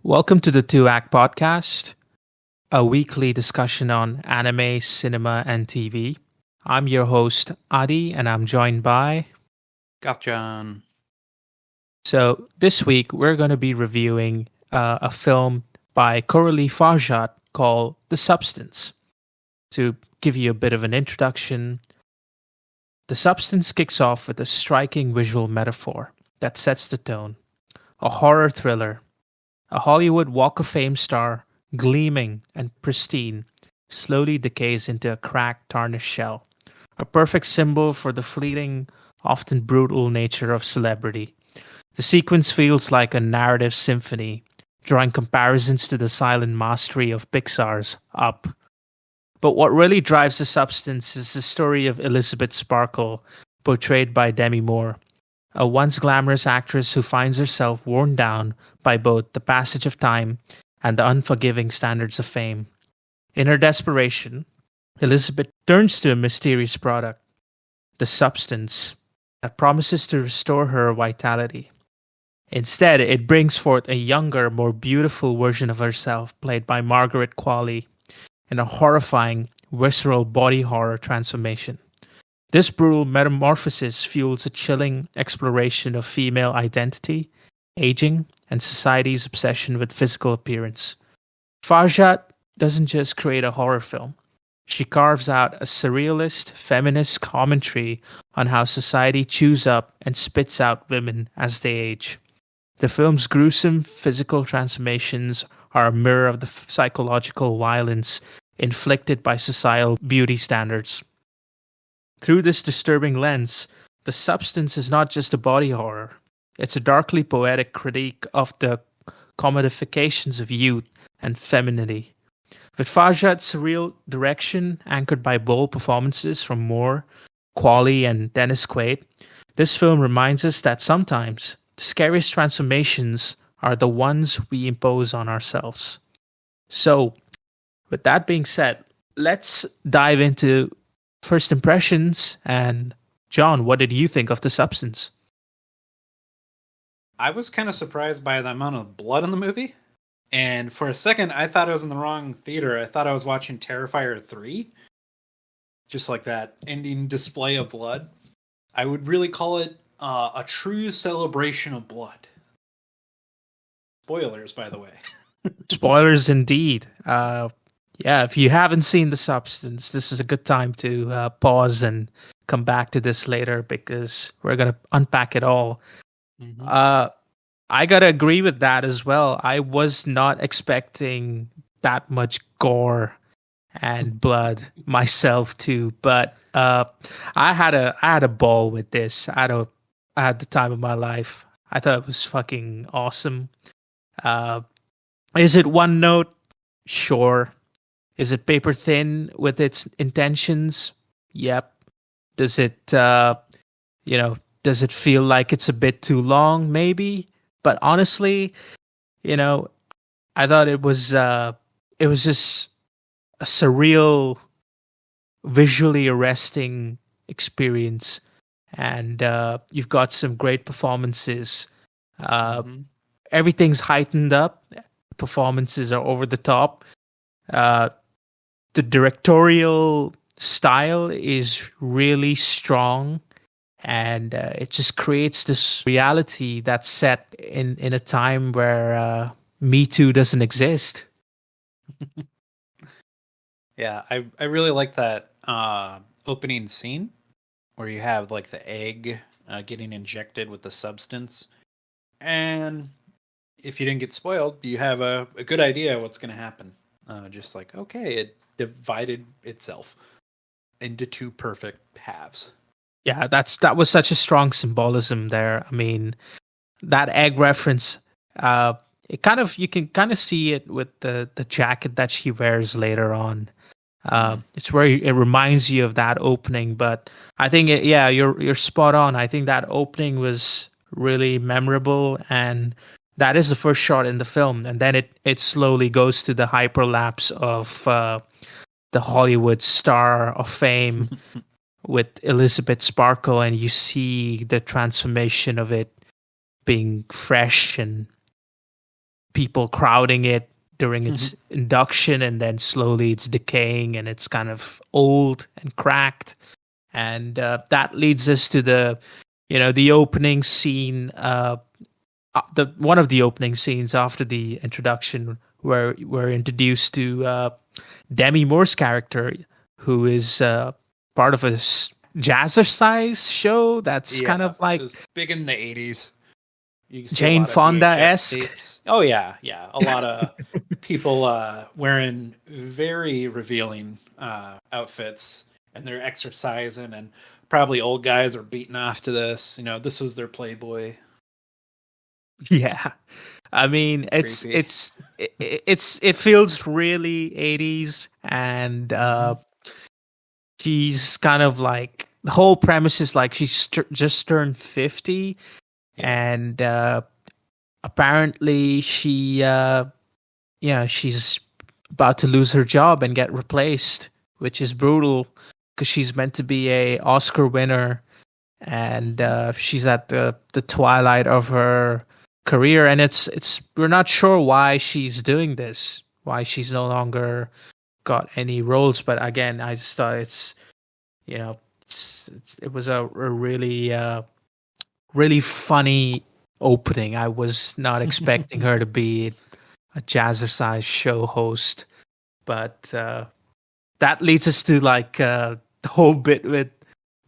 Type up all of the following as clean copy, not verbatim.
Welcome to the Two Act Podcast, a weekly discussion on anime, cinema, and TV. I'm your host, Adi, and I'm joined by. Gothjon. So, this week we're going to be reviewing a film by Coralie Fargeat called The Substance. To give you a bit of an introduction, The Substance kicks off with a striking visual metaphor that sets the tone. A horror thriller. A Hollywood Walk of Fame star, gleaming and pristine, slowly decays into a cracked, tarnished shell, a perfect symbol for the fleeting, often brutal nature of celebrity. The sequence feels like a narrative symphony, drawing comparisons to the silent mastery of Pixar's Up. But what really drives The Substance is the story of Elizabeth Sparkle, portrayed by Demi Moore, a once glamorous actress who finds herself worn down by both the passage of time and the unforgiving standards of fame. In her desperation, Elizabeth turns to a mysterious product, the substance, that promises to restore her vitality. Instead, it brings forth a younger, more beautiful version of herself, played by Margaret Qualley, in a horrifying, visceral body horror transformation. This brutal metamorphosis fuels a chilling exploration of female identity, aging, and society's obsession with physical appearance. Fargeat doesn't just create a horror film. She carves out a surrealist, feminist commentary on how society chews up and spits out women as they age. The film's gruesome physical transformations are a mirror of the psychological violence inflicted by societal beauty standards. Through this disturbing lens, The Substance is not just a body horror. It's a darkly poetic critique of the commodifications of youth and femininity. With Fargeat's surreal direction, anchored by bold performances from Moore, Qualley, and Dennis Quaid, this film reminds us that sometimes the scariest transformations are the ones we impose on ourselves. So, with that being said, let's dive into first impressions. And John, what did you think of The Substance? I was kind of surprised by the amount of blood in the movie. And for a second, I thought I was in the wrong theater. I thought I was watching Terrifier 3. Just like that ending display of blood. I would really call it a true celebration of blood. Spoilers, by the way. Spoilers indeed. Yeah, if you haven't seen The Substance, this is a good time to pause and come back to this later because we're going to unpack it all. Mm-hmm. I got to agree with that as well. I was not expecting that much gore and blood myself too, but I had a ball with this. I had the time of my life. I thought it was fucking awesome. Is it one note? Sure. Is it paper thin with its intentions? Yep. Does it, does it feel like it's a bit too long? Maybe. But honestly, I thought it was just a surreal, visually arresting experience, and you've got some great performances. Everything's heightened up. Performances are over the top. The directorial style is really strong, and it just creates this reality that's set in a time where Me Too doesn't exist. Yeah, I really like that opening scene where you have like the egg getting injected with the substance. And if you didn't get spoiled, you have a good idea what's going to happen. Just like, okay, it divided itself into two perfect halves. Yeah, that was such a strong symbolism there. I mean, that egg reference, you can kind of see it with the jacket that she wears later on. It's where it reminds you of that opening, but I think you're spot on. I think that opening was really memorable, and that is the first shot in the film, and then it slowly goes to the hyperlapse of the Hollywood star of fame with Elizabeth Sparkle, and you see the transformation of it being fresh and people crowding it during its induction, and then slowly it's decaying and it's kind of old and cracked. And that leads us to the opening scene, the one of the opening scenes after the introduction, where we're introduced to Demi Moore's character, who is part of a jazzercise show that's kind of like, it was big in the 80s. You can see Jane Fonda-esque. Oh yeah. A lot of people wearing very revealing outfits, and they're exercising, and probably old guys are beating off to this. This was their Playboy. Yeah, I mean, it feels really 80s, and she's kind of like, the whole premise is like she's just turned 50, and apparently she's about to lose her job and get replaced, which is brutal because she's meant to be a Oscar winner, and she's at the twilight of her career, and it's we're not sure why she's doing this, why she's no longer got any roles. But again, I just thought it was a really really funny opening. I was not expecting her to be a jazzercise show host, but that leads us to like the whole bit with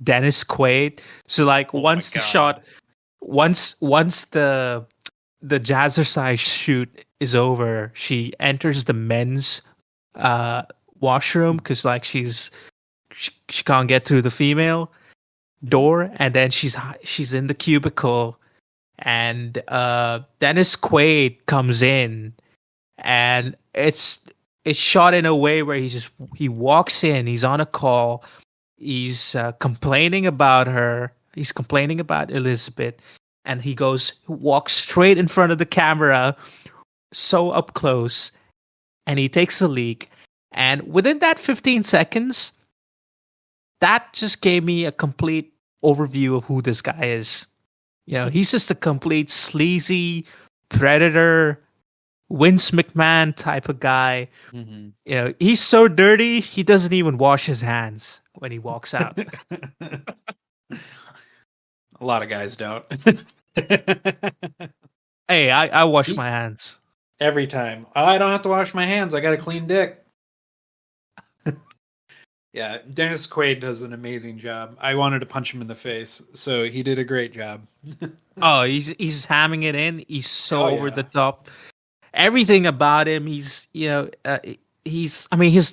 Dennis Quaid. So like once the jazzercise shoot is over, she enters the men's washroom because like she can't get through the female door, and then she's in the cubicle, and Dennis Quaid comes in, and it's shot in a way where he walks in, he's on a call, he's complaining about her, he's complaining about Elizabeth, and he walks straight in front of the camera, so up close, and he takes a leak. And within that 15 seconds, that just gave me a complete overview of who this guy is. He's just a complete sleazy predator, Vince McMahon type of guy. He's so dirty, he doesn't even wash his hands when he walks out. A lot of guys don't. Hey, I wash my hands. Every time. I don't have to wash my hands. I got a clean dick. Yeah, Dennis Quaid does an amazing job. I wanted to punch him in the face, so he did a great job. Oh, he's hamming it in. He's so over the top. Everything about him, his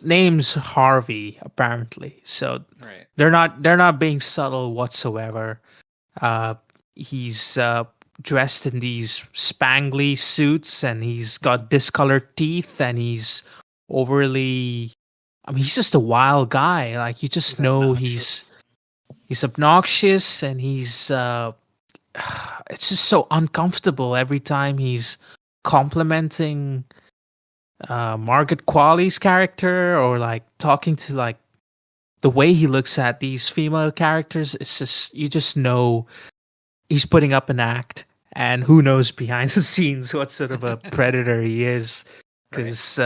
name's Harvey, apparently. So they're not being subtle whatsoever. He's dressed in these spangly suits, and he's got discolored teeth, and he's overly, he's just a wild guy. Like, you just know he's obnoxious, and he's it's just so uncomfortable every time he's complimenting Margaret Qualley's character, or like talking to, like, the way he looks at these female characters. It's just, you just know he's putting up an act, and who knows behind the scenes what sort of a predator he is, because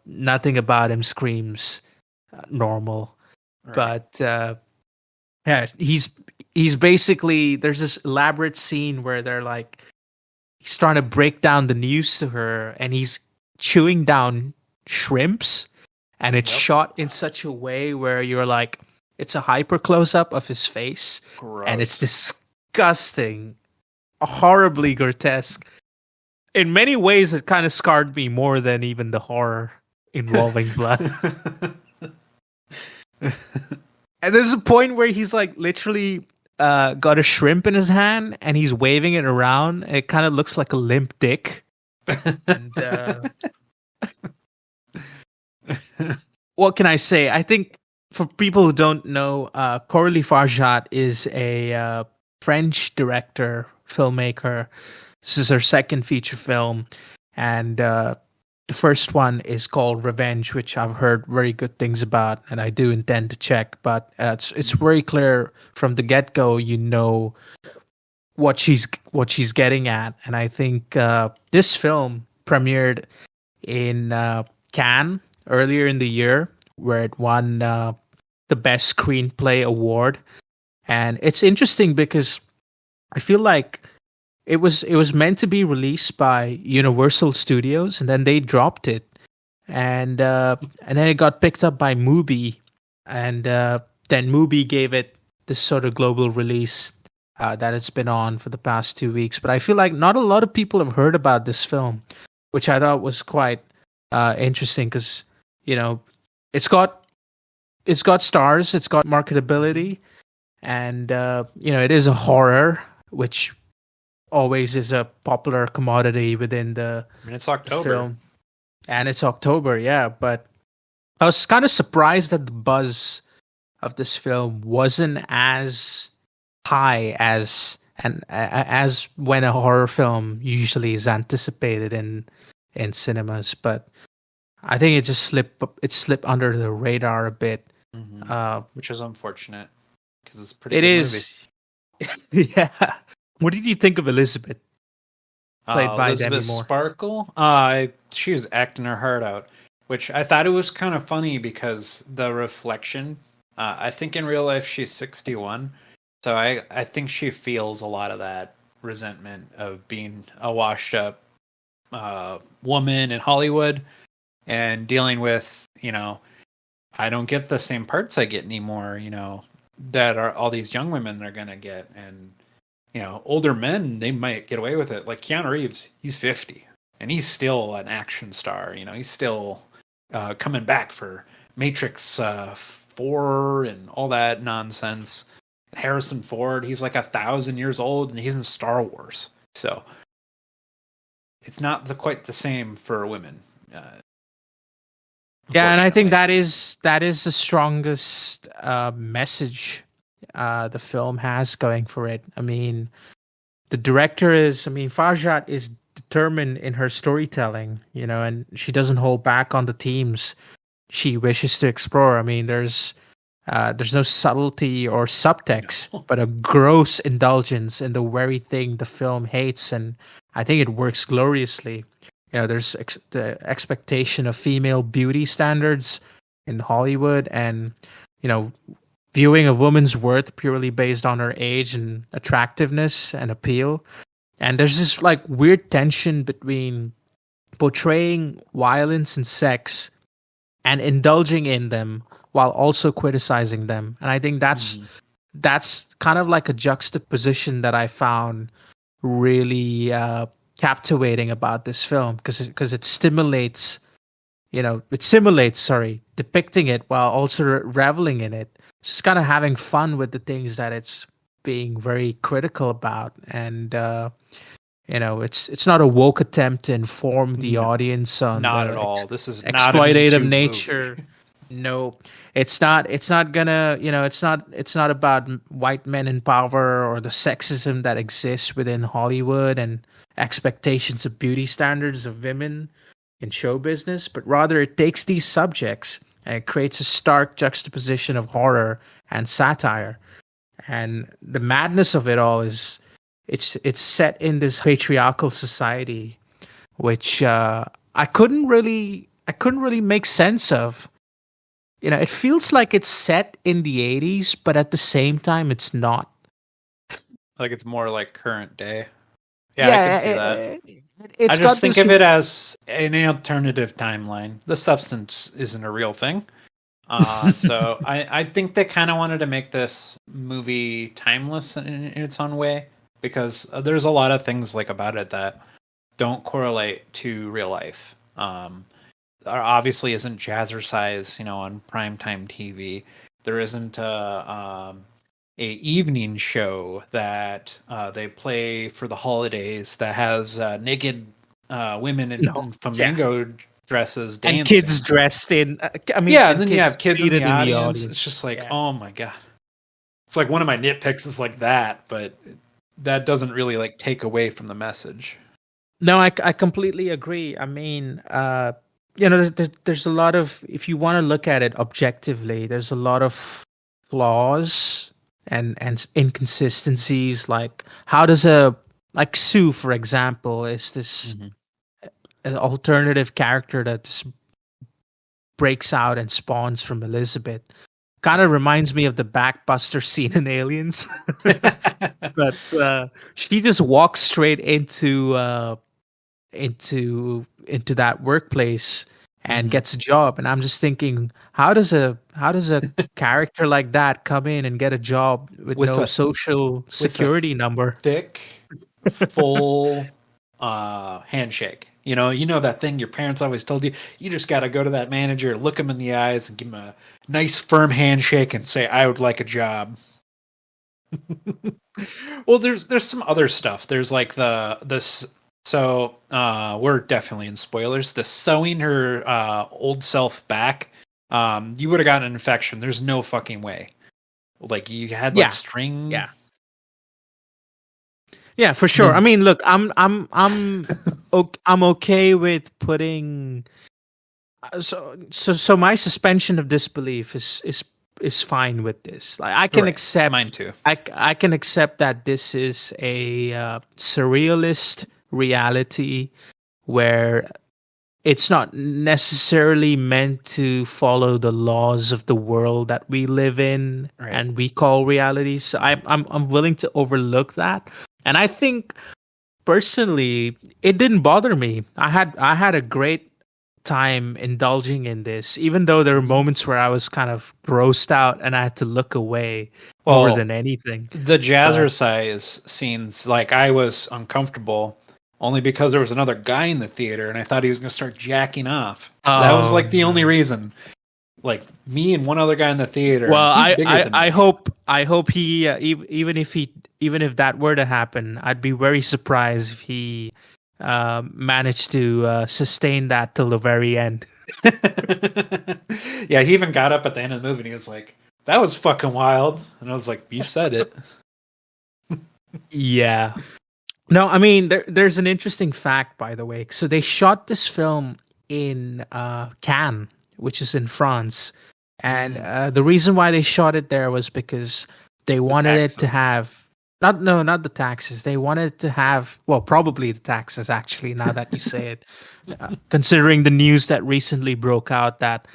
nothing about him screams normal. But he's basically, there's this elaborate scene where they're like, he's trying to break down the news to her, and he's chewing down shrimps, and it's shot in such a way where you're like, it's a hyper close up of his face. Gross. And it's disgusting, horribly grotesque. In many ways, it kind of scarred me more than even the horror involving blood. And there's a point where he's like literally got a shrimp in his hand, and he's waving it around. It kind of looks like a limp dick. And what can I say? I think for people who don't know, Coralie Fargeat is a French director, filmmaker. This is her second feature film, and the first one is called Revenge, which I've heard very good things about, and I do intend to check. But it's very clear from the get-go, you know what she's getting at, and I think this film premiered in Cannes earlier in the year, where it won the Best Screenplay award. And it's interesting because I feel like it was meant to be released by Universal Studios, and then they dropped it, and then it got picked up by Mubi, and then Mubi gave it this sort of global release that it's been on for the past 2 weeks. But I feel like not a lot of people have heard about this film, which I thought was quite interesting because it's got stars, it's got marketability, and it is a horror, which always is a popular commodity within the it's October. film. And it's October, yeah. But I was kind of surprised that the buzz of this film wasn't as high as when a horror film usually is anticipated in cinemas. But I think it just slipped under the radar a bit, which is unfortunate because it's a pretty. It good is, yeah. What did you think of Elizabeth, played by Elizabeth Demi Moore? Sparkle? She was acting her heart out, which I thought it was kind of funny because the reflection. I think in real life she's 61, so I think she feels a lot of that resentment of being a washed up woman in Hollywood and dealing with I don't get the same parts I get anymore. That are all these young women are gonna get, and older men, they might get away with it. Like Keanu Reeves, he's 50, and he's still an action star. He's still coming back for Matrix 4 and all that nonsense. Harrison Ford, he's like 1,000 years old, and he's in Star Wars. So it's not quite the same for women. Yeah, and I think that is the strongest message the film has going for it. I mean, the director Fargeat is determined in her storytelling, and she doesn't hold back on the themes she wishes to explore. I mean, there's no subtlety or subtext, but a gross indulgence in the very thing the film hates, and I think it works gloriously. There's the expectation of female beauty standards in Hollywood, and viewing a woman's worth purely based on her age and attractiveness and appeal. And there's this like weird tension between portraying violence and sex and indulging in them while also criticizing them. And I think that's kind of like a juxtaposition that I found really captivating about this film, because it simulates depicting it while also reveling in it. Just kind of having fun with the things that it's being very critical about, and it's not a woke attempt to inform the audience on not at all. This is exploitative nature. No, it's not. It's not gonna. It's not about white men in power or the sexism that exists within Hollywood and expectations of beauty standards of women in show business, but rather it takes these subjects and it creates a stark juxtaposition of horror and satire. And the madness of it all is it's set in this patriarchal society, which I couldn't really make sense of. It feels like it's set in the 80s, but at the same time it's not. Like it's more like current day. Yeah, I can see that. I just think this of it as an alternative timeline. The substance isn't a real thing. So I think they kind of wanted to make this movie timeless in its own way, because there's a lot of things like about it that don't correlate to real life. There obviously isn't jazzercise, on primetime TV. There isn't a evening show that they play for the holidays that has naked women in flamingo dresses dancing. And kids dressed in and then you have kids in the audience. It's just like, oh my god. It's like one of my nitpicks is like that, but that doesn't really like take away from the message. No, I completely agree. I mean, there's a lot of, if you want to look at it objectively, there's a lot of flaws and inconsistencies. Like, how does Sue, for example, is this an alternative character that just breaks out and spawns from Elizabeth. Kind of reminds me of the backbuster scene in Aliens, but she just walks straight into that workplace and gets a job. And I'm just thinking, how does a character like that come in and get a job with no social security number? Thick, full handshake. You know that thing your parents always told you. You just got to go to that manager, look him in the eyes, and give him a nice, firm handshake, and say, "I would like a job." Well, there's some other stuff. There's like this. So we're definitely in spoilers. The sewing her old self back. You would have gotten an infection. There's no fucking way. Like you had like string. Yeah. Yeah, for sure. I mean, look, I'm okay with putting. So my suspension of disbelief is fine with this. Like I can accept mine too. I can accept that this is a surrealist reality where it's not necessarily meant to follow the laws of the world that we live in and we call reality. So I'm willing to overlook that. And I think personally, it didn't bother me. I had a great time indulging in this, even though there were moments where I was kind of grossed out and I had to look away more than anything. The jazzercise scenes, like I was uncomfortable only because there was another guy in the theater and I thought he was going to start jacking off. That was like the only reason. Like me and one other guy in the theater. Well, I hope he even if that were to happen, I'd be very surprised if he managed to sustain that till the very end. Yeah, he even got up at the end of the movie and he was like, "That was fucking wild," and I was like, "You said it." Yeah. No, I mean there's an interesting fact, by the way. So they shot this film in Cannes, which is in France, and the reason why they shot it there was because they wanted it to have not the taxes. They wanted to have probably the taxes actually. Now that you say it, considering the news that recently broke out that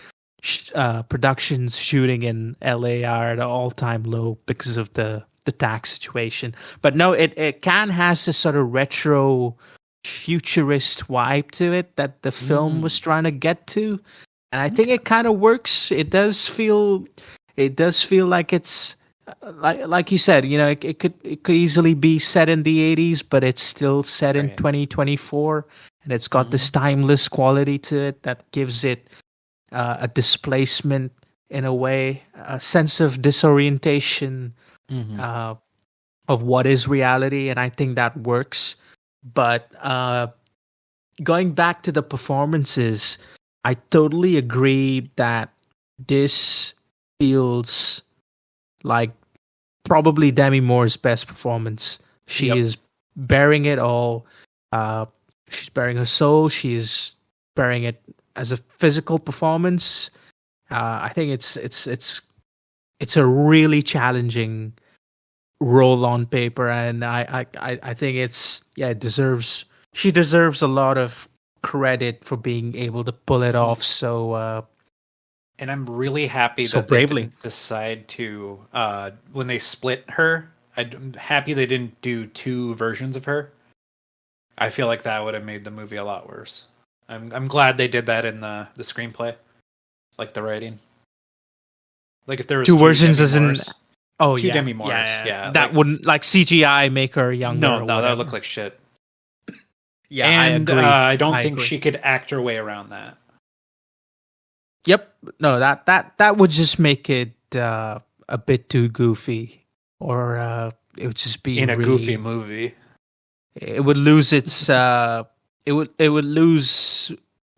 productions shooting in LA are at an all-time low because of the tax situation. But no, it Cannes has this sort of retro futurist vibe to it that the film was trying to get to. And I think it kind of works. It does feel like it's like you said, it could easily be set in the 80s, but it's still set in 2024, and it's got this timeless quality to it that gives it a displacement in a way, a sense of disorientation of what is reality, and I think that works. But going back to the performances, I totally agree that this feels like probably Demi Moore's best performance. She is bearing it all. She's bearing her soul. She is bearing it as a physical performance. I think it's a really challenging role on paper, and I think it deserves. She deserves a lot of credit for being able to pull it off and I'm really happy so that bravely. They didn't decide to when they split her. I'm happy they didn't do two versions of her. I feel like that would have made the movie a lot worse. I'm glad they did that in the screenplay, like the writing. Like if there was two versions, as in two Demi Moores, yeah. That wouldn't like CGI make her younger. No, that would look like shit. Yeah, and I agree. I don't think she could act her way around that. Yep. No, that would just make it a bit too goofy, or it would just be in a goofy movie. It would lose its. It would lose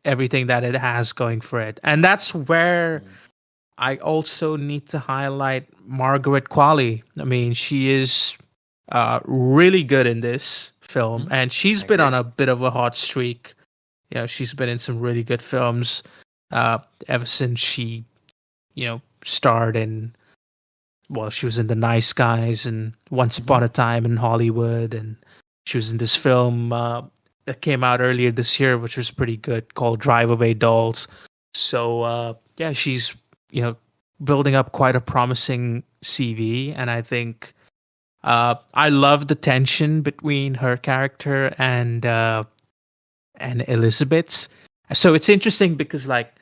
everything that it has going for it, and that's where I also need to highlight Margaret Qualley. I mean, she is really good in this film, and she's been on a bit of a hot streak. She's been in some really good films ever since she, starred in. Well, she was in The Nice Guys and Once Upon a Time in Hollywood, and she was in this film that came out earlier this year, which was pretty good, called Drive Away Dolls. So yeah, she's building up quite a promising CV, and I think I love the tension between her character and Elizabeth's. So it's interesting because like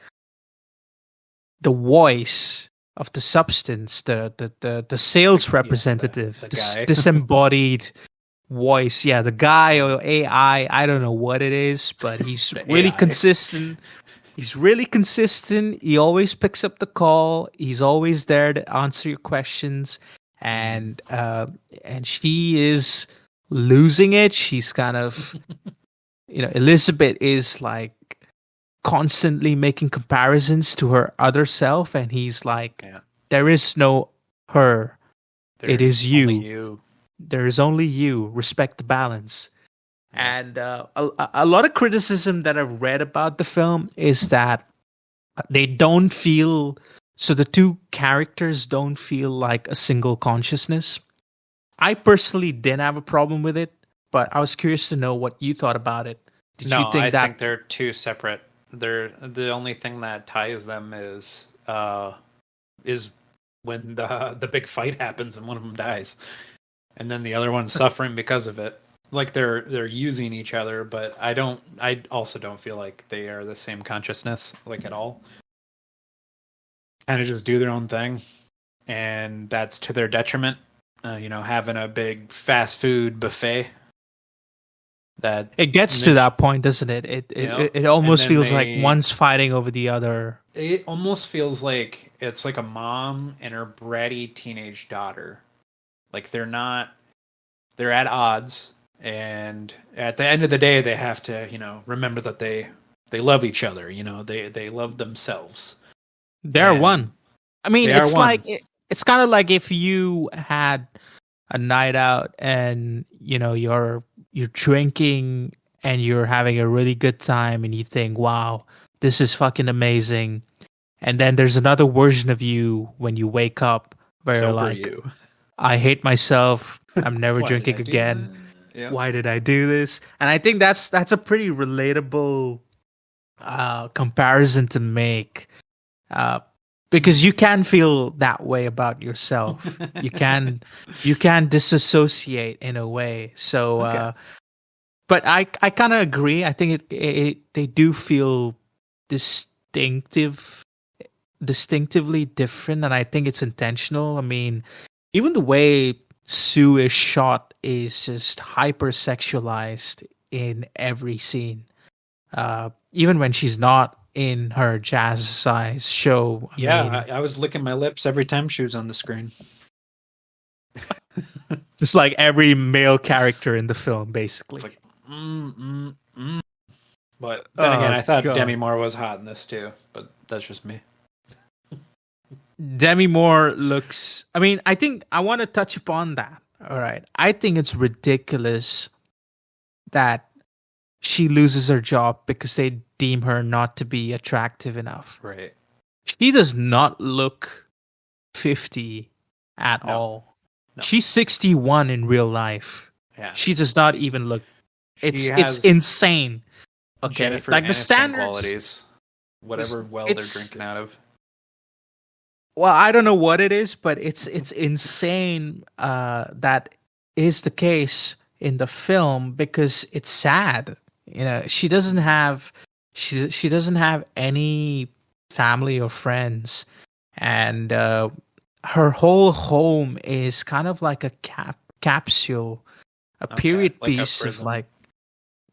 the voice of the substance, the sales representative, the this guy. disembodied voice, the guy or AI, I don't know what it is, but he's really AI. consistent. He's really consistent. He always picks up the call. He's always there to answer your questions, and she is losing it. She's kind of, Elizabeth is like constantly making comparisons to her other self, and he's like, there is no her. It is you. Only you. There is only you. Respect the balance. And a lot of criticism that I've read about the film is that they don't feel, so the two characters don't feel like a single consciousness. I personally didn't have a problem with it, but I was curious to know what you thought about it. Did you think I that think they're two separate. They're the only thing that ties them is when the big fight happens and one of them dies, and then the other one's suffering because of it. Like they're using each other, but I also don't feel like they are the same consciousness, like at all. Kind of just do their own thing, and that's to their detriment. Having a big fast food buffet. That it gets to that point, doesn't it? It almost feels like one's fighting over the other. It almost feels like it's like a mom and her bratty teenage daughter. Like they're at odds. And at the end of the day, they have to, remember that they love each other. They love themselves. They're one. I mean, it's like it's kind of like if you had a night out and you're drinking and you're having a really good time and you think, wow, this is fucking amazing. And then there's another version of you when you wake up where you're like, I hate myself. I'm never drinking again. Yeah. Why did I do this? And I think that's a pretty relatable comparison to make, because you can feel that way about yourself. you can disassociate in a way. So, but I kind of agree. I think they do feel distinctively different, and I think it's intentional. I mean, even the way Sue is shot is just hypersexualized in every scene. Even when she's not in her jazzercise show. I was licking my lips every time she was on the screen. Just like every male character in the film, basically. It's like, But then again, I thought Demi Moore was hot in this too, but that's just me. Demi Moore looks... I mean, I think I want to touch upon that. All right. I think it's ridiculous that she loses her job because they deem her not to be attractive enough. Right. She does not look 50 at all. No. She's 61 in real life. Yeah. She does not even look... It's insane. Okay. Jennifer like Aniston the standards... qualities. Whatever they're drinking out of. Well, I don't know what it is, but it's insane that is the case in the film, because it's sad. She doesn't have any family or friends, and her whole home is kind of like a capsule, a period piece of like.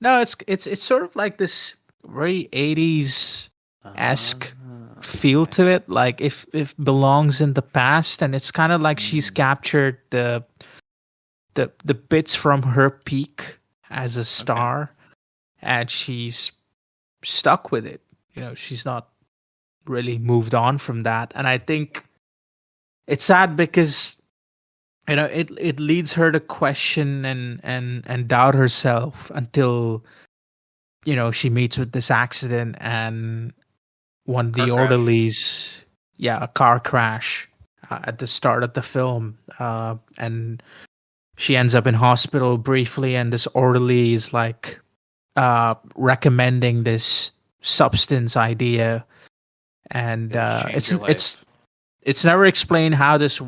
No, it's sort of like this very 80s esque feel to it, like if belongs in the past, and it's kind of like she's captured the bits from her peak as a star, and she's stuck with it. She's not really moved on from that, and I think it's sad because it leads her to question and doubt herself until she meets with this accident and one of the orderlies, a car crash at the start of the film, and she ends up in hospital briefly, and this orderly is like recommending this substance idea, and It'll change it's your life. it's never explained how this,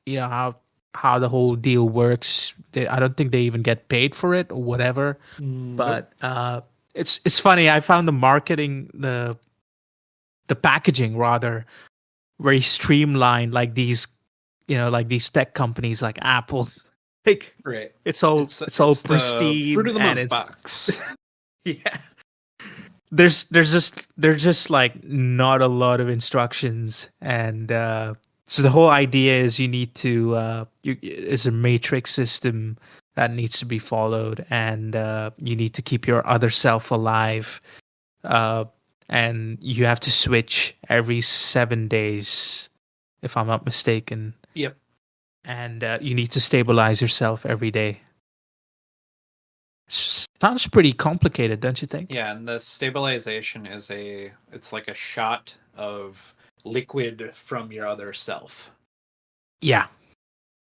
how the whole deal works. I don't think they even get paid for it or whatever. Nope. But it's funny. I found the packaging rather very streamlined, like these, like these tech companies like Apple. Like Right. it's all It's the fruit pristine, of the and month it's box. yeah. There's just like not a lot of instructions, and so the whole idea is you need to it's a matrix system that needs to be followed, and you need to keep your other self alive, uh, and you have to switch every 7 days, if I'm not mistaken, Yep. and you need to stabilize yourself every day. Sounds pretty complicated, don't you think? Yeah, and the stabilization it's like a shot of liquid from your other self. Yeah.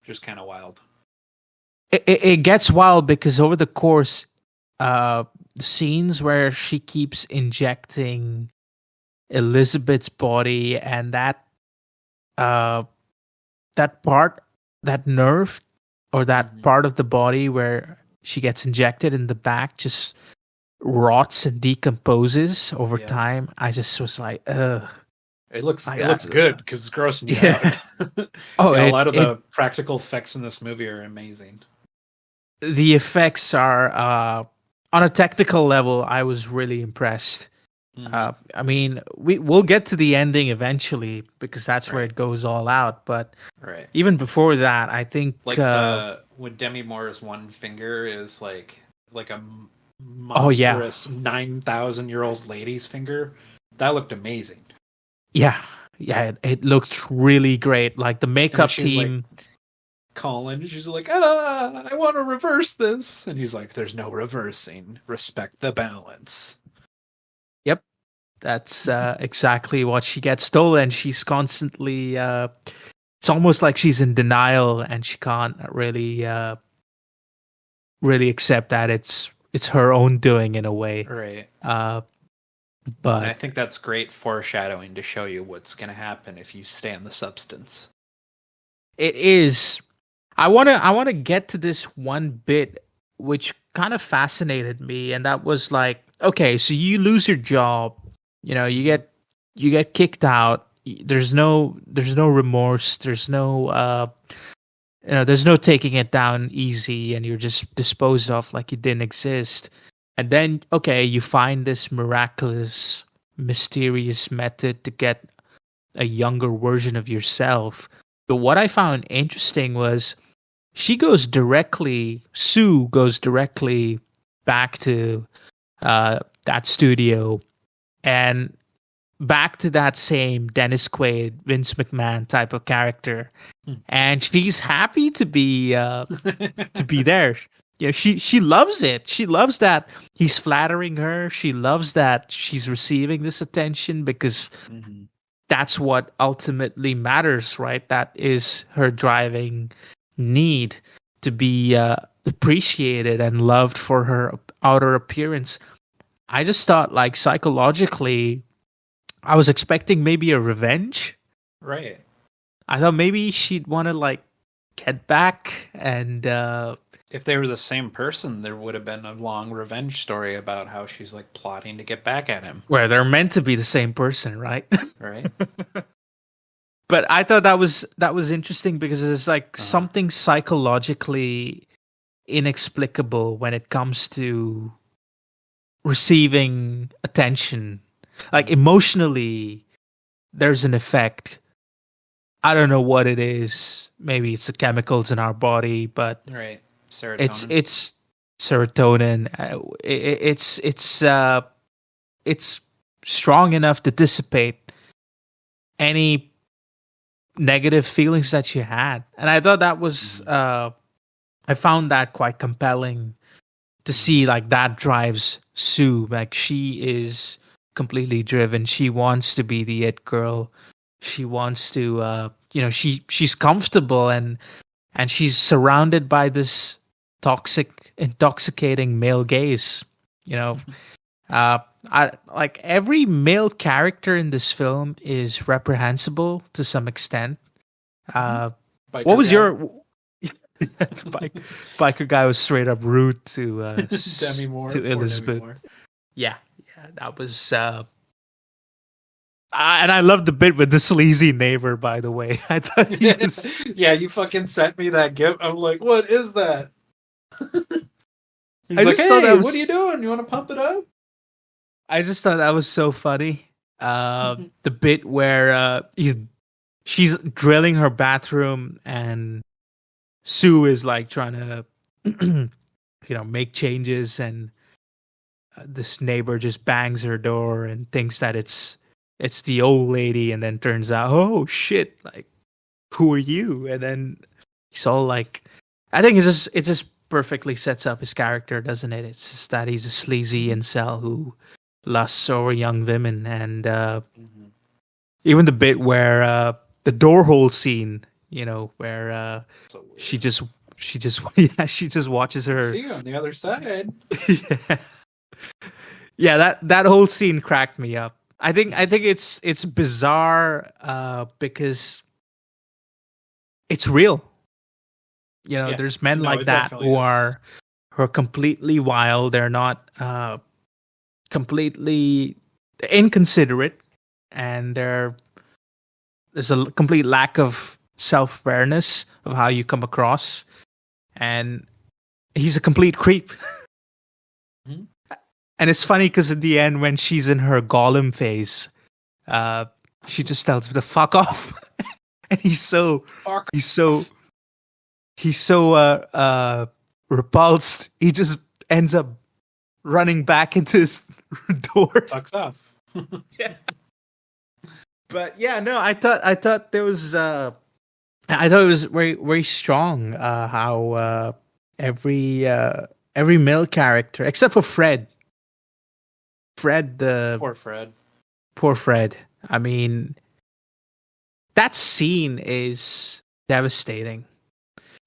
Just kind of wild. It gets wild because over the course, the scenes where she keeps injecting Elizabeth's body, and uh that part, that nerve, or that Mhm. part of the body where she gets injected in the back, just rots and decomposes over Yeah. time. I just was like, ugh. It looks good because it's grossing you Yeah. out. Oh, Yeah, a lot of it the practical effects in this movie are amazing. the effects are on a technical level. I was really impressed. Mhm. I mean, we'll get to the ending eventually because that's where Right. it goes all out. But Right. even before that, I think, Like the when Demi Moore's one finger is like a oh yeah, monstrous 9,000-year-old lady's finger. That looked amazing. yeah, it looked really great. Like the And then makeup she's like team. calling, she's like, I want to reverse this. And he's like, there's no reversing. Respect the balance. Yep, that's exactly what she gets stolen. She's constantly. It's almost like she's in denial, and she can't really accept that it's her own doing in a way. Right. Uh, And I but think that's great foreshadowing to show you what's going to happen if you stay on the substance. it is. I want to get to this one bit which kind of fascinated me, and that was like, okay, so you lose your job, you get kicked out. There's no remorse. There's no taking it down easy, and you're just disposed of like you didn't exist. And then, okay, you find this miraculous, mysterious method to get a younger version of yourself. But what I found interesting was Sue goes directly back to that studio, and back to that same Dennis Quaid, Vince McMahon type of character, Hmm. and she's happy to be there. She loves it. She loves that he's flattering her. She loves that she's receiving this attention because Mhm. that's what ultimately matters, right? That is her driving need to be appreciated and loved for her outer appearance. I just thought, like, psychologically, I was expecting maybe a revenge. Right. I thought maybe she'd want to like get back and If they were the same person, there would have been a long revenge story about how she's like plotting to get back at him. where they're meant to be the same person, right? Right. But I thought that was interesting because it's like something psychologically inexplicable when it comes to receiving attention. Like emotionally, there's an effect. I don't know what it is. Maybe it's the chemicals in our body, but Right. it's Serotonin. it's serotonin. It's strong enough to dissipate any negative feelings that you had, and I thought that was I found that quite compelling to see. Like, that drives Sue. Like, she is completely driven. She wants to be the it girl. She wants to she's comfortable, and she's surrounded by this toxic, intoxicating male gaze. You know, I like every male character in this film is reprehensible to some extent. What was guy. your biker guy was straight up rude to Demi Moore, to poor Elizabeth. Demi Moore. Yeah, that was. And I love the bit with the sleazy neighbor. By the way, I thought he was. Yeah, you fucking sent me that gif. I'm like, what is that? He's I like, just thought hey, that was. what are you doing? You want to pump it up? I just thought that was so funny. The bit where she's drilling her bathroom and Sue is like trying to, make changes, and this neighbor just bangs her door and thinks that it's the old lady, and then turns out, oh shit, like, who are you? And then he's all like, I think it just perfectly sets up his character, doesn't it? It's just that he's a sleazy incel who lusts over young women, and even the bit where the door hole scene, where she just she just watches her. See you on the other side. Yeah, that whole scene cracked me up. I think it's bizarre because it's real. There's men like that who are completely wild. They're not completely inconsiderate, and there's a complete lack of self-awareness of how you come across, and he's a complete creep. Mm-hmm. And it's funny because at the end, when she's in her Gollum phase, she just tells him to fuck off, and he's so repulsed. He just ends up running back into his door. Fucks off. Yeah. But yeah, no, I thought there was I thought it was very, very strong how every male character except for Fred, poor Fred. I mean, that scene is devastating.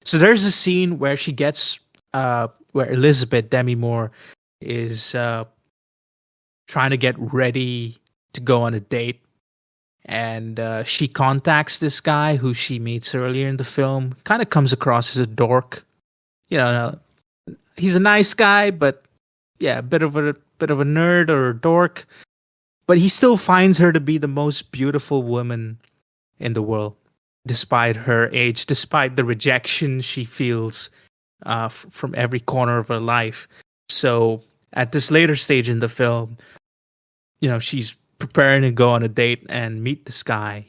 So there's a scene where she gets where Elizabeth, Demi Moore, is trying to get ready to go on a date, and she contacts this guy who she meets earlier in the film. Kind of comes across as a dork. He's a nice guy, but yeah, a bit of a nerd or a dork. But he still finds her to be the most beautiful woman in the world, despite her age, despite the rejection she feels from every corner of her life. So at this later stage in the film, she's preparing to go on a date and meet this guy.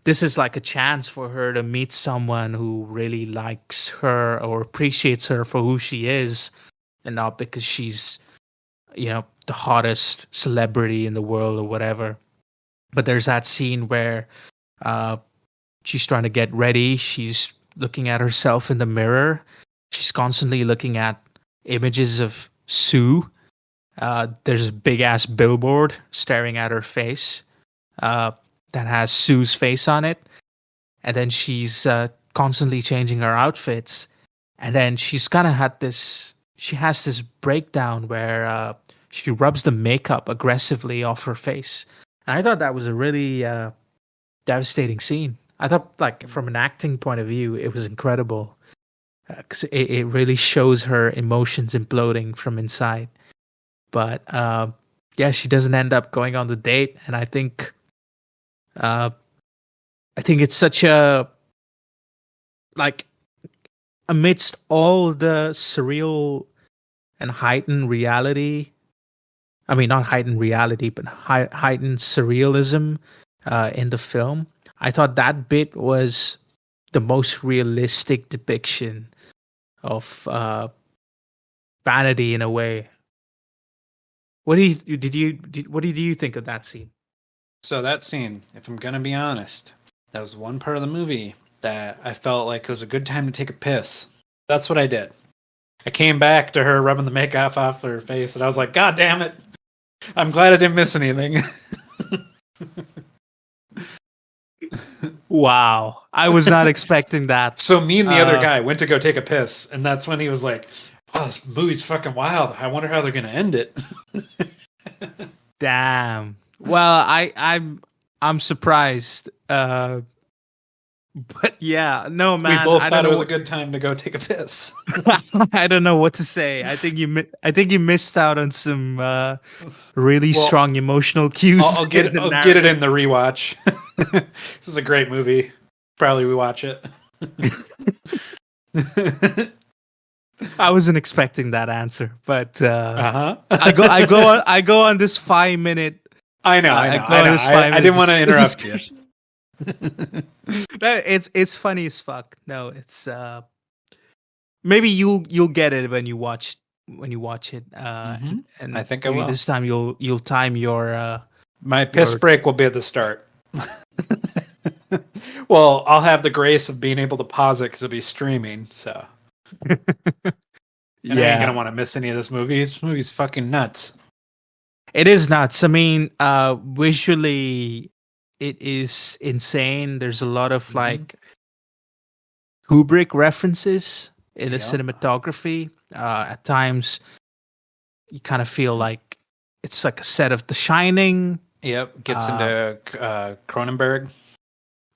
This is like a chance for her to meet someone who really likes her or appreciates her for who she is, and not because she's, the hottest celebrity in the world or whatever. But there's that scene where she's trying to get ready. She's looking at herself in the mirror. She's constantly looking at images of Sue. There's a big ass billboard staring at her face that has Sue's face on it. And then she's constantly changing her outfits. And then she's kind of she has this breakdown where she rubs the makeup aggressively off her face. And I thought that was a really devastating scene. I thought, like, from an acting point of view, it was incredible. Because it really shows her emotions imploding from inside. But yeah, she doesn't end up going on the date, and I think it's such a, like, amidst all the surreal and heightened reality. I mean, not heightened reality, but heightened surrealism in the film. I thought that bit was the most realistic depiction of vanity in a way. What did you think of that scene? So that scene, if I'm gonna be honest, that was one part of the movie that I felt like it was a good time to take a piss. That's what I did. I came back to her rubbing the makeup off her face, and I was like, God damn it. I'm glad I didn't miss anything. Wow. I was not expecting that. So me and the other guy went to go take a piss, and that's when he was like, Oh, this movie's fucking wild. I wonder how they're gonna end it. Damn. Well, I'm surprised. But yeah, no, We man. both I don't thought it know. was a good time to go take a piss. I don't know what to say. I think you missed out on some really Well, strong emotional cues. I'll get in the I'll get it narrative. in the rewatch. This is a great movie. Probably rewatch it. I wasn't expecting that answer, but Uh-huh. I go on this 5 minute. I know. go on this I didn't want to interrupt you. No, it's funny as fuck. No, it's maybe you'll get it when you watch it. And I think I maybe will. this time you'll time your My piss break will be at the start. Well, I'll have the grace of being able to pause it because it'll be streaming. So, and I ain't gonna want to miss any of this movie. This movie's fucking nuts. It is nuts. I mean, visually, it is insane. There's a lot of like Kubrick references in the cinematography. At times, you kind of feel like it's like a set of The Shining. Yep, gets into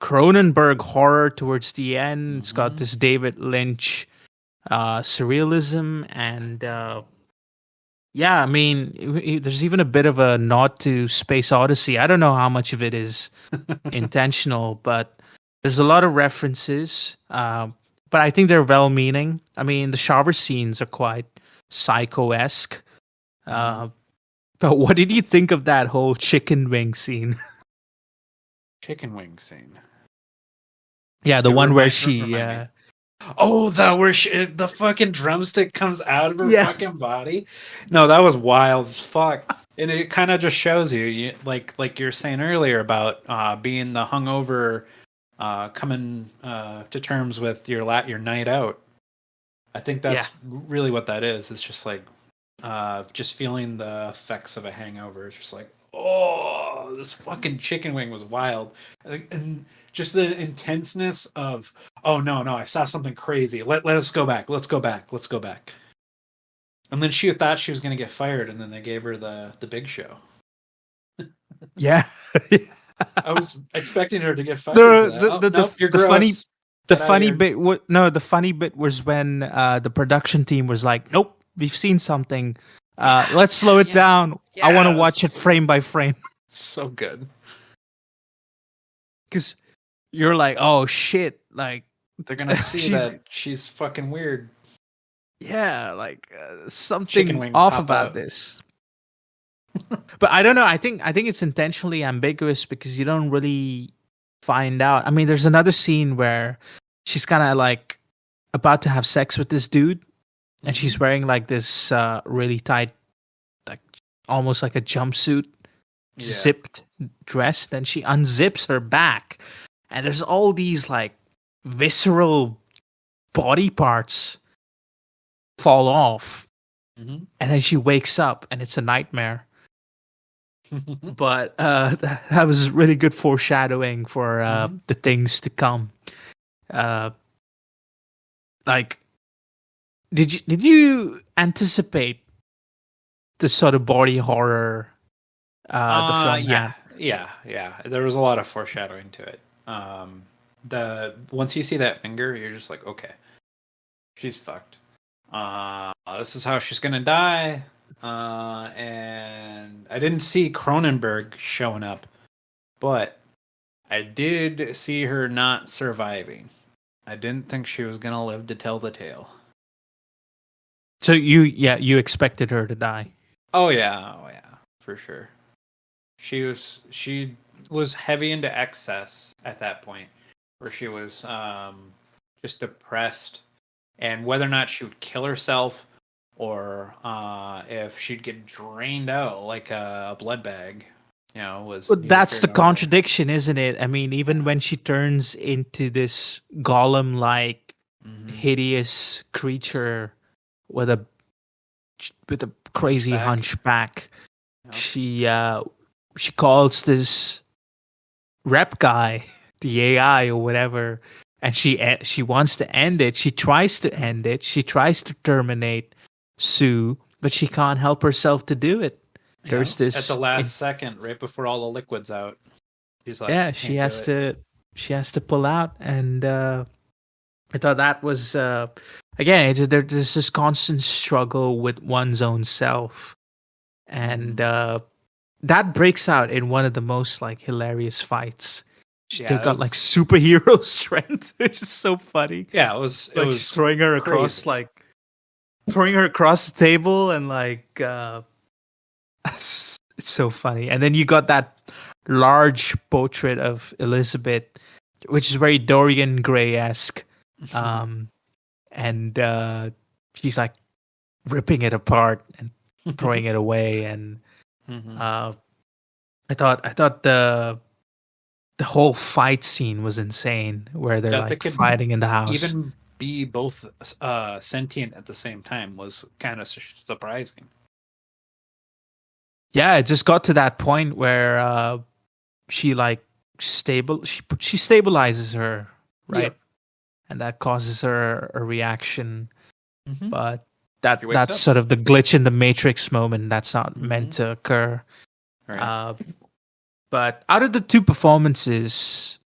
Cronenberg horror towards the end. It's got this David Lynch surrealism, and yeah, I mean, there's even a bit of a nod to Space Odyssey. I don't know how much of it is intentional, but there's a lot of references. But I think they're well-meaning. I mean, the shower scenes are quite psycho-esque. But what did you think of that whole chicken wing scene? Chicken wing scene. Yeah, the one where she. where the fucking drumstick comes out of her fucking body. No, that was wild as fuck. And it kind of just shows you, like you're saying earlier about being the hungover, coming to terms with your night out. I think that's really what that is. It's just like just feeling the effects of a hangover. It's just like, oh, this fucking chicken wing was wild. And just the intenseness of, oh no, I saw something crazy. Let us go back. Let's go back. And then she thought she was going to get fired, and then they gave her the big show. Yeah. I was expecting her to get fired. The funny bit was when the production team was like, nope, we've seen something. Let's slow it down. Yes. I want to watch it frame by frame. So good. Because you're like, oh shit, like they're gonna see that she's fucking weird. Yeah, like something off about this. But I don't know. I think it's intentionally ambiguous because you don't really find out. I mean, there's another scene where she's kind of like about to have sex with this dude, and she's wearing like this really tight, like almost like a jumpsuit, zipped dress. Then she unzips her back, and there's all these like visceral body parts fall off, and then she wakes up, and it's a nightmare. But that was really good foreshadowing for the things to come. Like, did you anticipate the sort of body horror the film had? Yeah. There was a lot of foreshadowing to it. Once you see that finger, you're just like, okay, she's fucked. This is how she's gonna die. And I didn't see Cronenberg showing up, but I did see her not surviving. I didn't think she was gonna live to tell the tale. So you expected her to die? Oh yeah, for sure. She was heavy into excess at that point, where she was just depressed, and whether or not she would kill herself or if she'd get drained out like a blood bag, was. But that's the contradiction, isn't it? I mean, even when she turns into this golem-like hideous creature with a crazy hunchback, she calls this rep guy the AI or whatever, and she wants to end it. She tries to end it. She tries to terminate Sue, but she can't help herself to do it. There's At this the last second, right before all the liquid's out, she's like, yeah, she "Can't do it." she has to pull out, and I thought that was again, there's this constant struggle with one's own self, and that breaks out in one of the most like hilarious fights. Yeah, They it got like was- superhero strength, which is so funny. Yeah, it was She's throwing her across the table, and like it's so funny. And then you got that large portrait of Elizabeth, which is very Dorian Gray-esque. And she's like ripping it apart and throwing it away. And I thought the whole fight scene was insane, where they're That they like could fighting in the house. even be both sentient at the same time was kind of surprising. Yeah, it just got to that point where she like she stabilizes her, right? Yep. And that causes her a reaction. Mhm. But She wakes that's up. sort of the glitch in the Matrix moment that's not meant to occur. Right. But out of the two performances,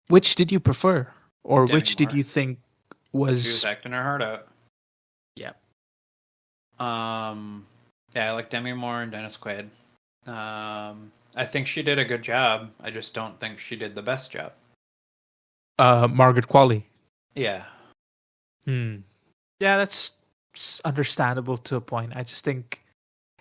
which did you prefer, or Demi which did Moore. you think She was was? acting her heart out. Yeah. Yeah, I like Demi Moore and Dennis Quaid. I think she did a good job. I just don't think she did the best job. Margaret Qualley. Yeah. Yeah, that's understandable to a point. I just think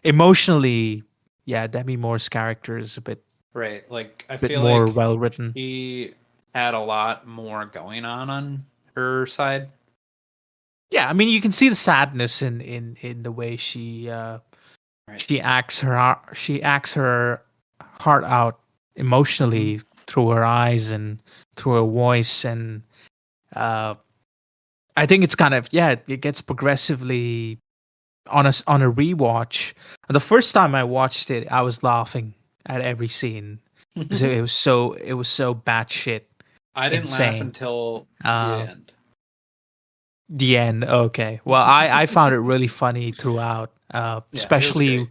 emotionally, yeah, Demi Moore's character is a bit Right. Like I bit feel more like well written. she had a lot more going on her side. Yeah, I mean, you can see the sadness in the way she acts her heart out emotionally through her eyes and through her voice, and I think it's kind of it gets progressively on a rewatch. The first time I watched it, I was laughing at every scene because it was so batshit. I didn't insane. laugh until the end. The end. Okay. Well, I found it really funny throughout, it was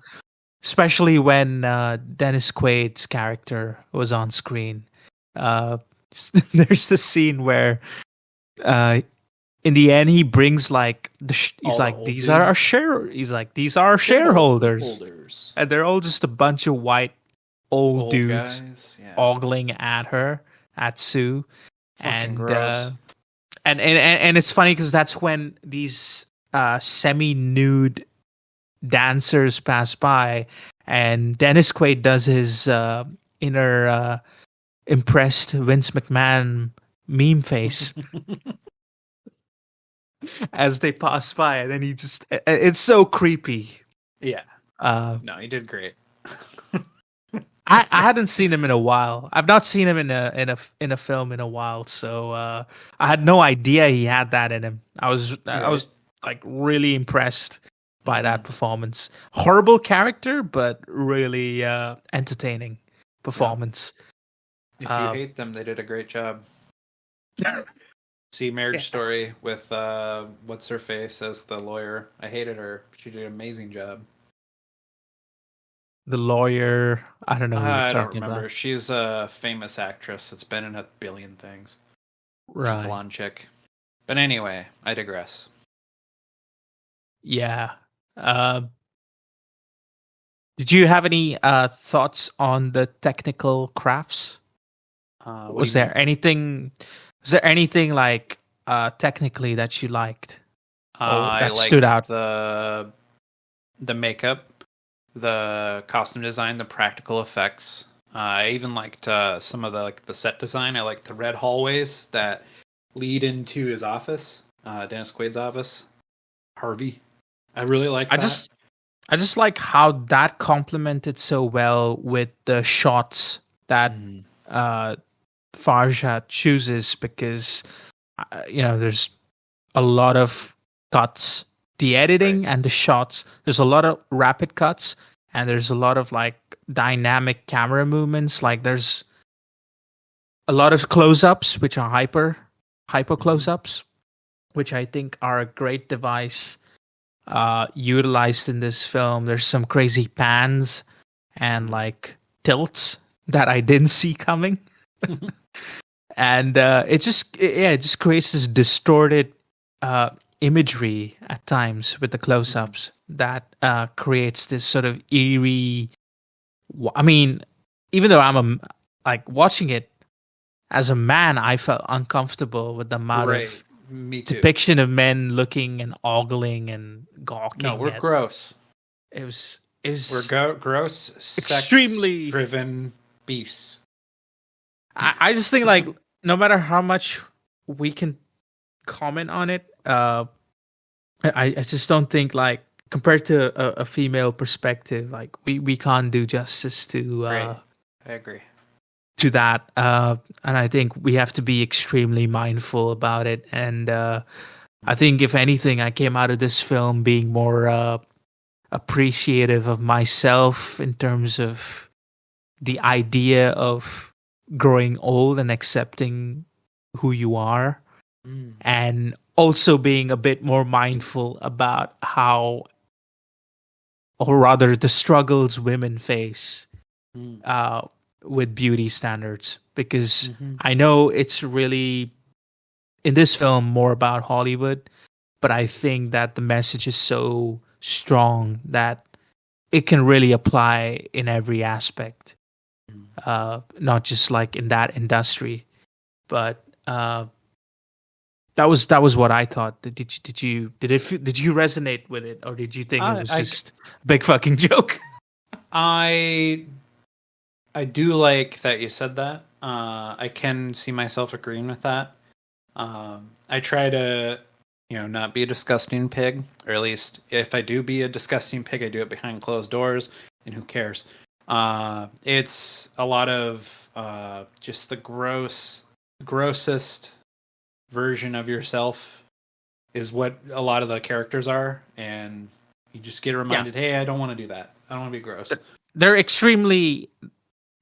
especially when Dennis Quaid's character was on screen. There's this scene where, in the end, he brings like he's All like, the old these are our dudes. He's like, these are our shareholders, Holders. and they're all just a bunch of white old dudes guys. Yeah. ogling at Sue, Fucking and gross. and it's funny because that's when these semi-nude dancers pass by, and Dennis Quaid does his inner impressed Vince McMahon meme face as they pass by, and then it's so creepy. Yeah. No, he did great. I hadn't seen him in a while. I've not seen him in a film in a while, so I had no idea he had that in him. I was like really impressed by that performance. Horrible character, but really entertaining performance. If you hate them, they did a great job. See Marriage Story with what's her face as the lawyer. I hated her. She did an amazing job. The lawyer, I don't know who you're I don't talking remember. about. She's a famous actress. It's been in a billion things. Right. Blonde chick. But anyway, I digress. Yeah. Did you have any thoughts on the technical crafts? Was there anything like technically that you liked? That stood out? The makeup, the costume design, the practical effects. I even liked some of the set design. I liked the red hallways that lead into his office, Dennis Quaid's office, Harvey. I really like that. I just like how that complemented so well with the shots that Fargeat chooses, because there's a lot of cuts. The editing and the shots, there's a lot of rapid cuts, and there's a lot of like dynamic camera movements. Like there's a lot of close-ups, which are hyper close-ups, which I think are a great device utilized in this film. There's some crazy pans and like tilts that I didn't see coming. And it just creates this distorted imagery at times with the close-ups that creates this sort of eerie. I mean, even though like watching it as a man, I felt uncomfortable with the amount of Me too. depiction of men looking and ogling and gawking. No, we're gross. We're gross, extremely driven beasts. I just think like no matter how much we can comment on it, I just don't think like compared to a female perspective, like we can't do justice to Right. I agree. to that. And I think we have to be extremely mindful about it. And I think if anything, I came out of this film being more appreciative of myself in terms of the idea of growing old and accepting who you are, and also being a bit more mindful about how, or rather the struggles women face with beauty standards, because I know it's really in this film more about Hollywood, but I think that the message is so strong that it can really apply in every aspect, not just like in that industry. But that was what I thought. Did you resonate with it, or did you think it was just a big fucking joke? I do like that you said that. I can see myself agreeing with that. I try to, not be a disgusting pig, or at least if I do be a disgusting pig, I do it behind closed doors, and who cares? It's a lot of just the grossest version of yourself is what a lot of the characters are, and you just get reminded, hey, I don't want to do that. I don't want to be gross. They're extremely,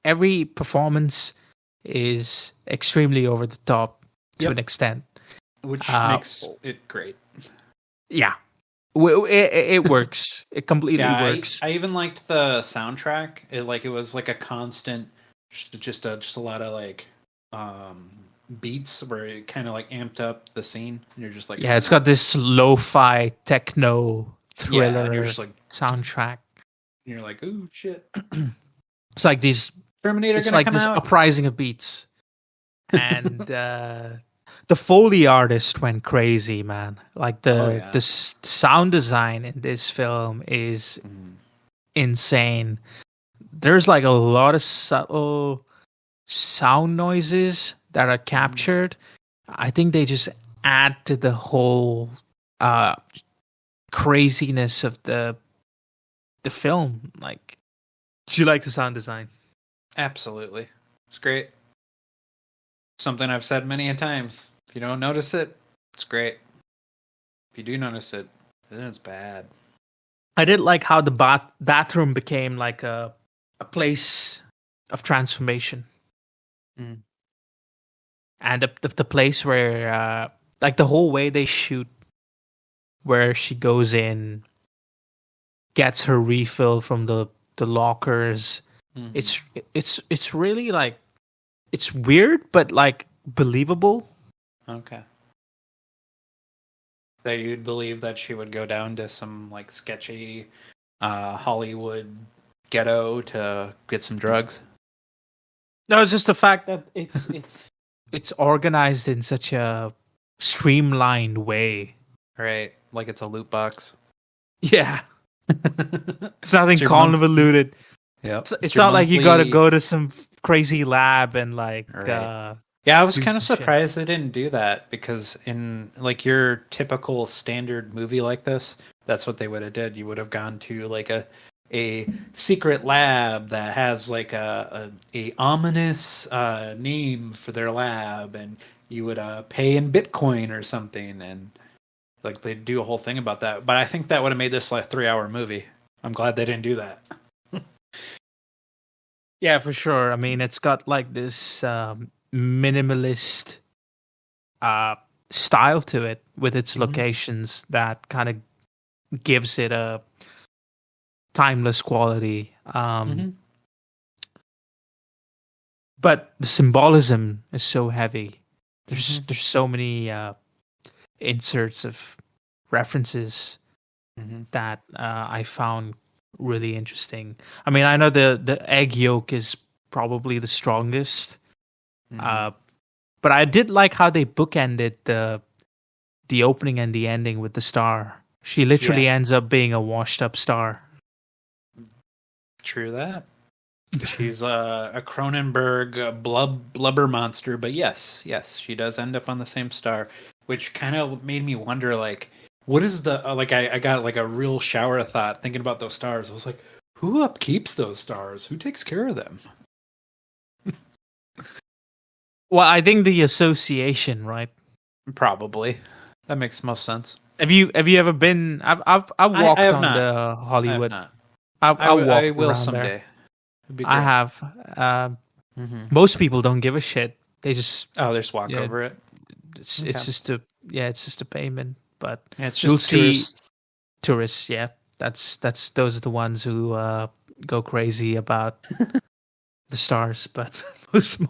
every performance is extremely over the top to an extent, which makes it great. Yeah, it works. It completely works. I even liked the soundtrack. It was like a constant, just a lot of like beats where it kind of like amped up the scene, and you're just like, it's got this lo-fi techno thriller and you're just like soundtrack. And you're like, ooh, shit. It's like these Terminator. It's like this uprising of beats, and the Foley artist went crazy, man. Like the sound design in this film is insane. There's like a lot of subtle sound noises that are captured. I think they just add to the whole craziness of the film. Like, do you like the sound design? Absolutely, it's great. Something I've said many a times. If you don't notice it, it's great. If you do notice it, then it's bad. I did like how the bathroom became like a place of transformation. And the place where like the whole way they shoot, where she goes in, gets her refill from the lockers. It's really like, it's weird but like believable. Okay. That you'd believe that she would go down to some like sketchy Hollywood ghetto to get some drugs. No, it's just the fact that it's organized in such a streamlined way. Right. Like it's a loot box. Yeah. It's nothing convoluted. Yeah. It's not like you got to go to some crazy lab and like. Right. I was kind of surprised they didn't do that, because in like your typical standard movie like this, that's what they would have did. You would have gone to like a secret lab that has like a ominous name for their lab, and you would pay in Bitcoin or something, and like they'd do a whole thing about that. But I think that would have made this like 3-hour movie. I'm glad they didn't do that. Yeah, for sure. I mean, it's got like this minimalist style to it with its locations that kind of gives it a timeless quality. But the symbolism is so heavy. There's so many inserts of references that I found really interesting. I mean, I know the egg yolk is probably the strongest, but I did like how they bookended the opening and the ending with the star. She literally ends up being a washed up star. True that. She's a Cronenberg blubber monster, but yes, she does end up on the same star, which kind of made me wonder, like, what is the like? I got like a real shower of thought thinking about those stars. I was like, who upkeeps those stars? Who takes care of them? Well, I think the association, right? Probably. That makes most sense. Have you ever been? I've walked on not. the Hollywood. I walked will around someday. There. I have. Most people don't give a shit. They just they just walk over it. It's just a payment. But it's just you'll see tourists. Yeah, those are the ones who go crazy about the stars. But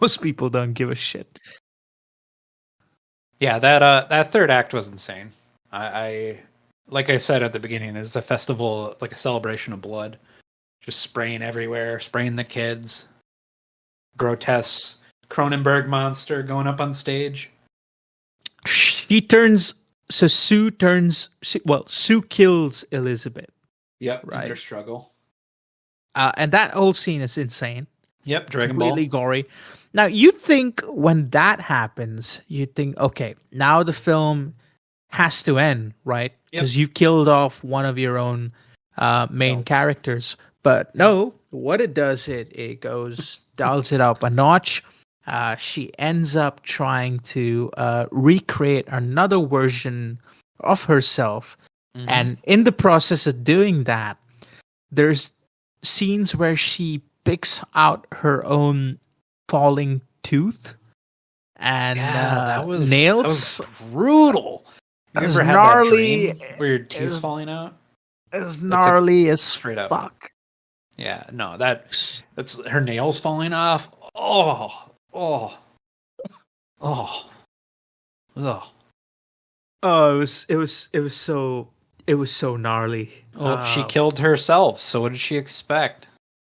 most people don't give a shit. Yeah, that third act was insane. I like I said at the beginning, it's a festival, like a celebration of blood. Just spraying everywhere, spraying the kids. Grotesque Cronenberg monster going up on stage. Sue kills Elizabeth. Yep, right. Their struggle. And that whole scene is insane. Yep, Dragon completely Ball. Gory. Now, you'd think when that happens, you'd think, okay, now the film has to end, right? Because you've killed off one of your own main characters. But no, what it does, it goes, dials it up a notch. She ends up trying to recreate another version of herself. And in the process of doing that, there's scenes where she picks out her own falling tooth and that was nails. That was brutal. You ever had gnarly. That dream where your teeth falling out? It was gnarly as straight up. Fuck. Yeah, no, that's her nails falling off. Oh, it was so gnarly. Well, she killed herself, so what did she expect?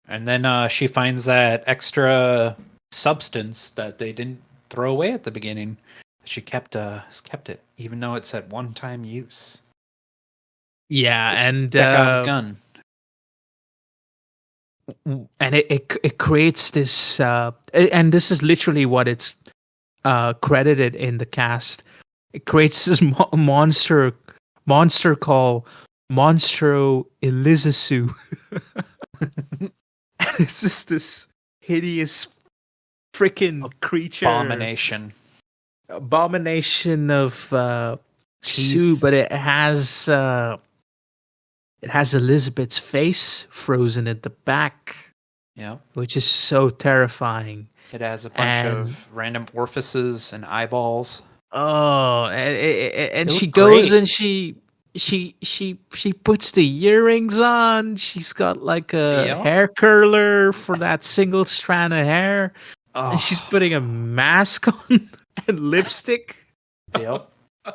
And then she finds that extra substance that they didn't throw away at the beginning. She kept it, even though it said one-time use. Yeah, and Chekhov's gun. And it creates this, and this is literally what it's credited in the cast. It creates this monster called Monstro Elizasu. It's just this hideous freaking creature, abomination of Sue, but it has Elizabeth's face frozen at the back. Yeah, which is so terrifying. It has a bunch of random orifices and eyeballs. Oh, and she goes and she puts the earrings on. She's got like a hair curler for that single strand of hair. Oh. And she's putting a mask on and lipstick. Yep. I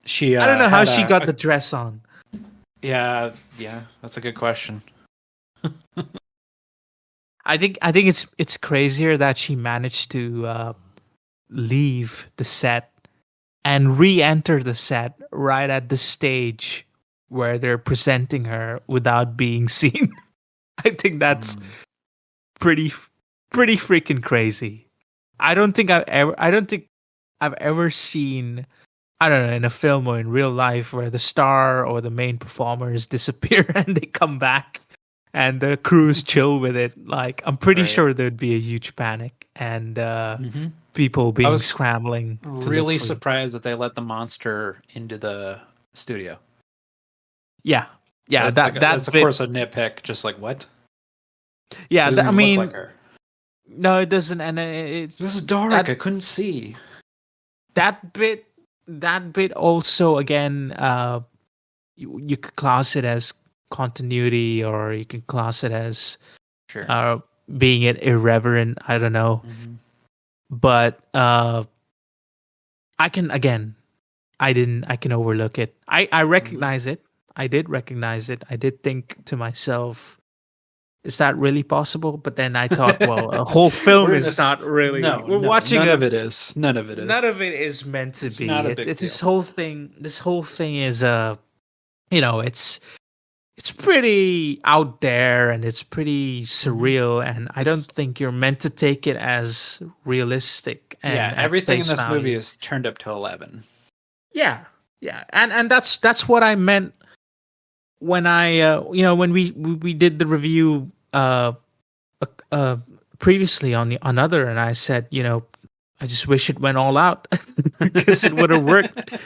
don't know how she got the dress on. Yeah, that's a good question. I think it's crazier that she managed to leave the set and re-enter the set right at the stage where they're presenting her without being seen. I think that's pretty freaking crazy. I don't think I've ever seen, I don't know, in a film or in real life where the star or the main performers disappear and they come back and the crews chill with it. Like, I'm pretty sure there'd be a huge panic and people being scrambling. Really surprised that they let the monster into the studio. Yeah. That's of course a nitpick. Just like, what? Yeah, I mean, look like her. No, it doesn't. And it was dark. I couldn't see. That bit also again you could class it as continuity, or you can class it as Sure. being it irreverent. I don't know, but I can again. I can overlook it. I recognize it. I did recognize it. I did think to myself, is that really possible? But then I thought, well, a whole film is not really. No, We're watching none of it is. None of it is. None of it is meant to It's be. not a big deal. This whole thing. This whole thing is it's pretty out there and it's pretty surreal, and I don't think you're meant to take it as realistic. And Yeah, at everything in face this value. movie is turned up to 11. Yeah, and that's what I meant when I when we did the review previously on another, and I said, I just wish it went all out because it would have worked.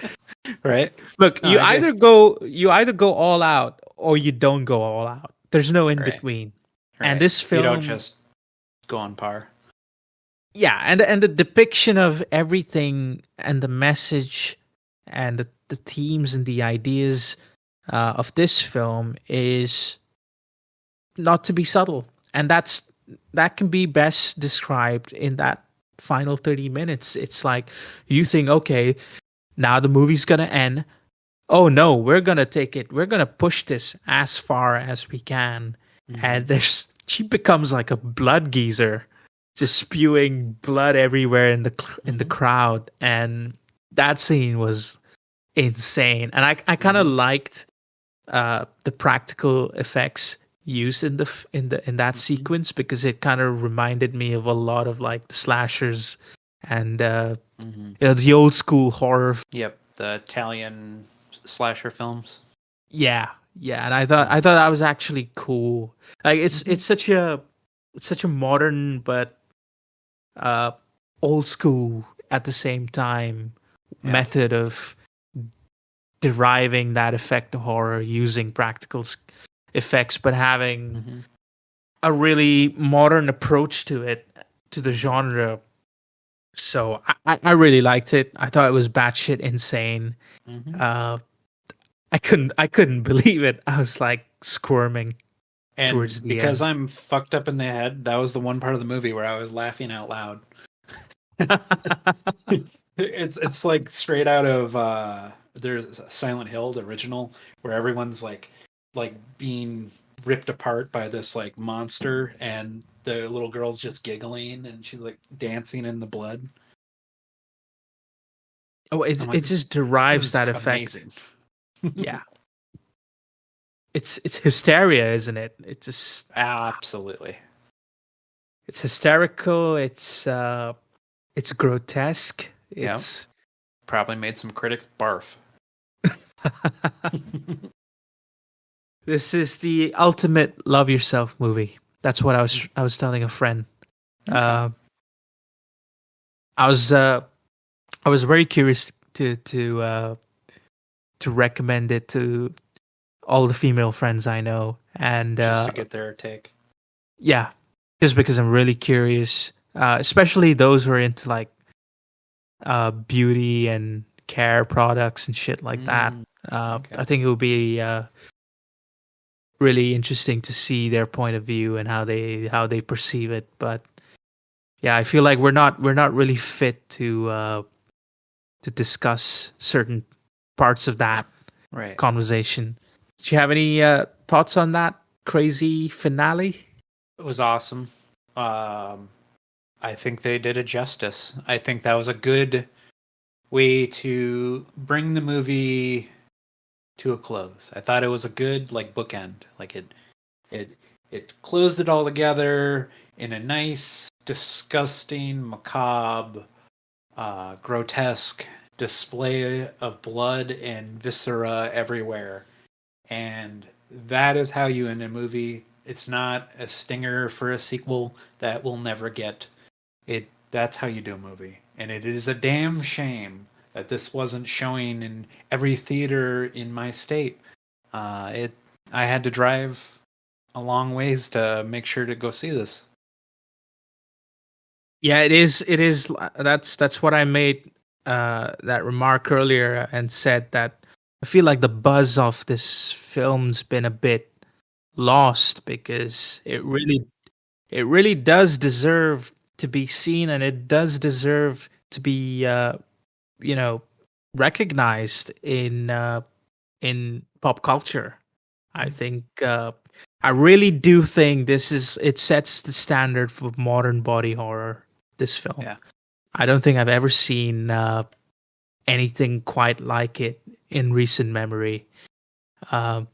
Right? Look, No, you I either go all out or you don't go all out. There's no in Right. between. Right. And this film, you don't just go on par. yeah, and the depiction of everything and the message and the themes and the ideas of this film is not to be subtle, and that can be best described in that final 30 minutes. It's like you think, okay, now the movie's gonna end. Oh no, we're gonna push this as far as we can. And she becomes like a blood geyser, just spewing blood everywhere in the crowd, and that scene was insane. And I kind of liked the practical effects used in that sequence, because it kind of reminded me of a lot of like the slashers and the old school horror. Yep, the Italian slasher films. Yeah, and I thought that was actually cool. Like it's such a modern but old school at the same time method of deriving that effect of horror using practical effects, but having a really modern approach to the genre. So I really liked it. I thought it was batshit insane. I couldn't believe it. I was like squirming And towards the because end. I'm fucked up in the head, that was the one part of the movie where I was laughing out loud. It's like straight out of there's Silent Hill, the original, where everyone's like being ripped apart by this like monster, and the little girl's just giggling and she's like dancing in the blood. Oh, it just derives that effect. Amazing. Yeah. It's hysteria, isn't it? It just Absolutely. it's hysterical. It's grotesque. It's probably made some critics barf. This is the ultimate love yourself movie. That's what I was telling a friend. Okay. I was very curious to recommend it to all the female friends I know, and just to get their take. Yeah, just because I'm really curious, especially those who are into like beauty and care products and shit like that. Okay. I think it would be really interesting to see their point of view and how they perceive it. But yeah, I feel like we're not really fit to discuss certain parts of that conversation. Do you have any thoughts on that crazy finale? It was awesome. I think they did it justice. I think that was a good way to bring the movie to a close. I thought it was a good like bookend. Like it closed it all together in a nice, disgusting, macabre, grotesque display of blood and viscera everywhere. And that is how you end a movie. It's not a stinger for a sequel that we'll never get. That's how you do a movie. And it is a damn shame that this wasn't showing in every theater in my state. I had to drive a long ways to make sure to go see this. Yeah, it is. That's what I made that remark earlier and said that I feel like the buzz of this film's been a bit lost because it really does deserve to be seen, and it does deserve to be you know recognized in pop culture. I think I really do think it sets the standard for modern body horror. This film, Yeah. I don't think I've ever seen anything quite like it in recent memory. Um,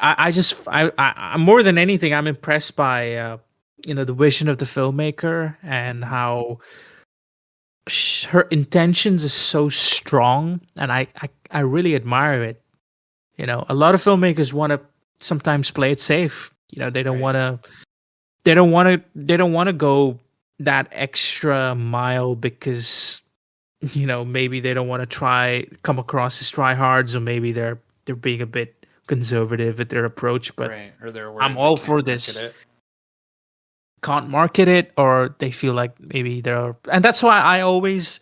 I'm more than anything, I'm impressed by the vision of the filmmaker and how her intentions is so strong, and I really admire it. A lot of filmmakers want to sometimes play it safe. They don't Right. want to. They don't want to go that extra mile because maybe they don't want to come across as tryhards, or maybe they're being a bit conservative with their approach. But Right. Or they're worried I'm they all can't for market this. it. Can't market it, or they feel like maybe and that's why I always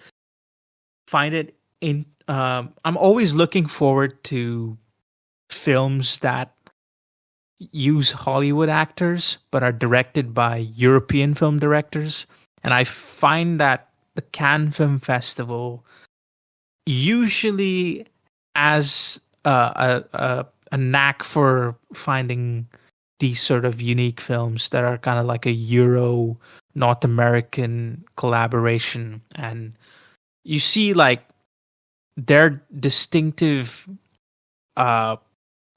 find it in. I'm always looking forward to films that use Hollywood actors but are directed by European film directors, and I find that the Cannes Film Festival usually has a knack for finding these sort of unique films that are kind of like a Euro North American collaboration, and you see like their distinctive uh,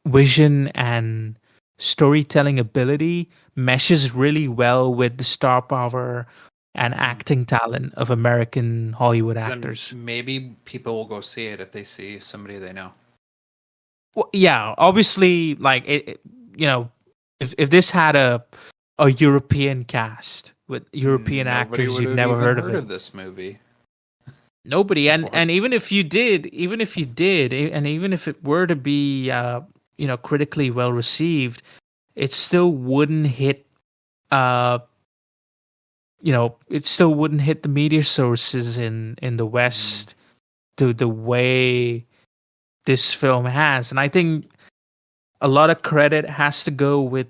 vision and storytelling ability meshes really well with the star power and acting talent of American Hollywood Then actors. maybe people will go see it if they see somebody they know. Well, yeah, obviously, like if this had a European cast with European Nobody actors, would you'd have never even heard of it. of this movie Nobody, and before. even if you did, and even if it were to be critically well received, it still wouldn't hit it still wouldn't hit the media sources in the West to the way this film has. And I think a lot of credit has to go with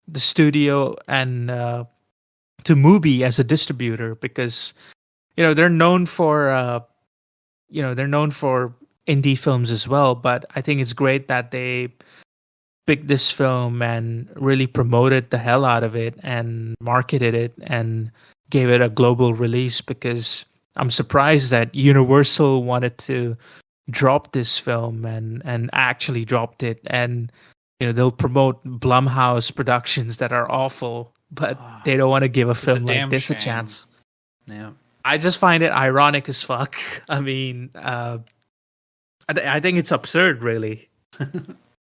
the studio and to Mubi as a distributor, because they're known for they're known for indie films as well. But I think it's great that they picked this film and really promoted the hell out of it and marketed it and gave it a global release, because I'm surprised that Universal wanted to drop this film and actually dropped it. And they'll promote Blumhouse productions that are awful, but they don't want to give a film like this a chance. Yeah. I just find it ironic as fuck. I mean, I think it's absurd, really.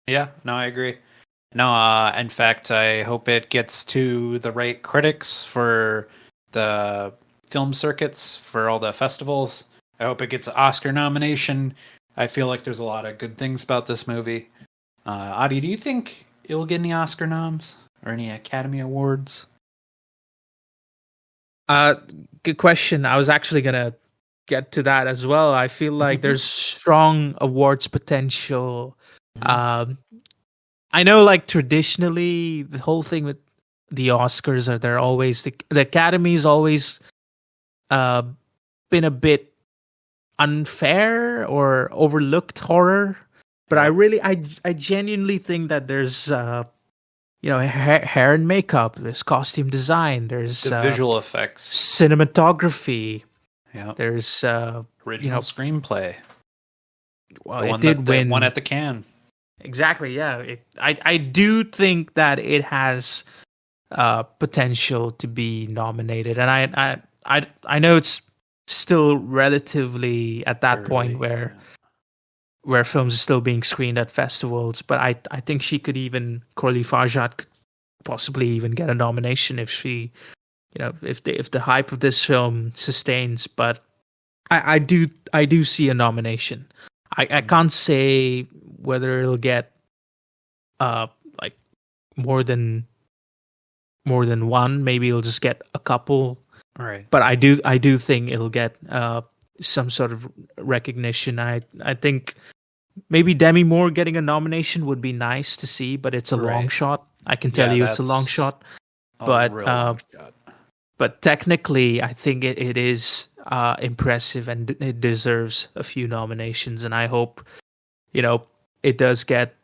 Yeah, no, I agree. No, in fact, I hope it gets to the right critics for the film circuits, for all the festivals. I hope it gets an Oscar nomination. I feel like there's a lot of good things about this movie. Adi, do you think it will get any Oscar noms or any Academy Awards? Good question. I was actually gonna get to that as well. I feel like there's strong awards potential. I know, like, traditionally, the whole thing with the Oscars are they're always the Academy's always been a bit unfair or overlooked horror. But I genuinely think that there's hair and makeup, there's costume design, there's The visual effects, cinematography. yeah, There's original screenplay. well, The it one did that win. won at the Cannes. Exactly, yeah. I do think that it has potential to be nominated, and I know it's still relatively at that point where films are still being screened at festivals, but I think Coralie Fargeat could possibly even get a nomination if she, if the hype of this film sustains. But I do see a nomination. I can't say whether it'll get like more than one. Maybe it'll just get a couple. Right. But I do think it'll get some sort of recognition. I think maybe Demi Moore getting a nomination would be nice to see, but it's a long Right. shot. I can tell Yeah, you it's a long that's shot. a But real long shot. but technically, I think it is impressive and it deserves a few nominations. And I hope, it does get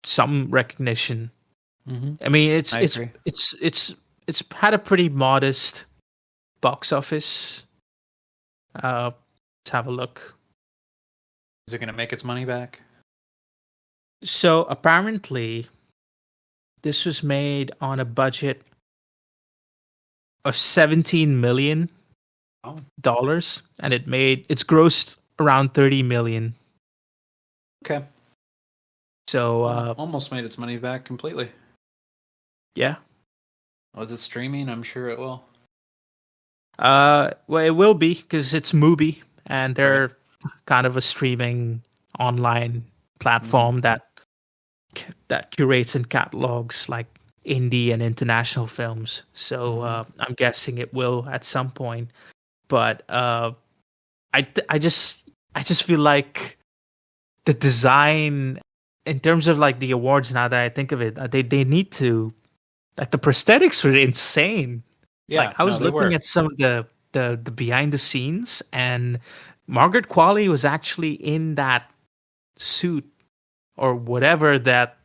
some recognition. I mean, I agree. it's had a pretty modest box office. Let's have a look. Is it going to make its money back? So apparently, this was made on a budget of $17 million, Oh, and it's grossed around 30 million. okay. So Almost made its money back completely. yeah. Was it streaming? I'm sure it will. Well, it will be because it's Mubi, and they're kind of a streaming online platform that curates and catalogs like indie and international films. So I'm guessing it will at some point. But I just feel like the design, in terms of like the awards, now that I think of it, they need to, like, the prosthetics were insane. Yeah, Like, I was looking at some of the behind the scenes, and Margaret Qualley was actually in that suit or whatever that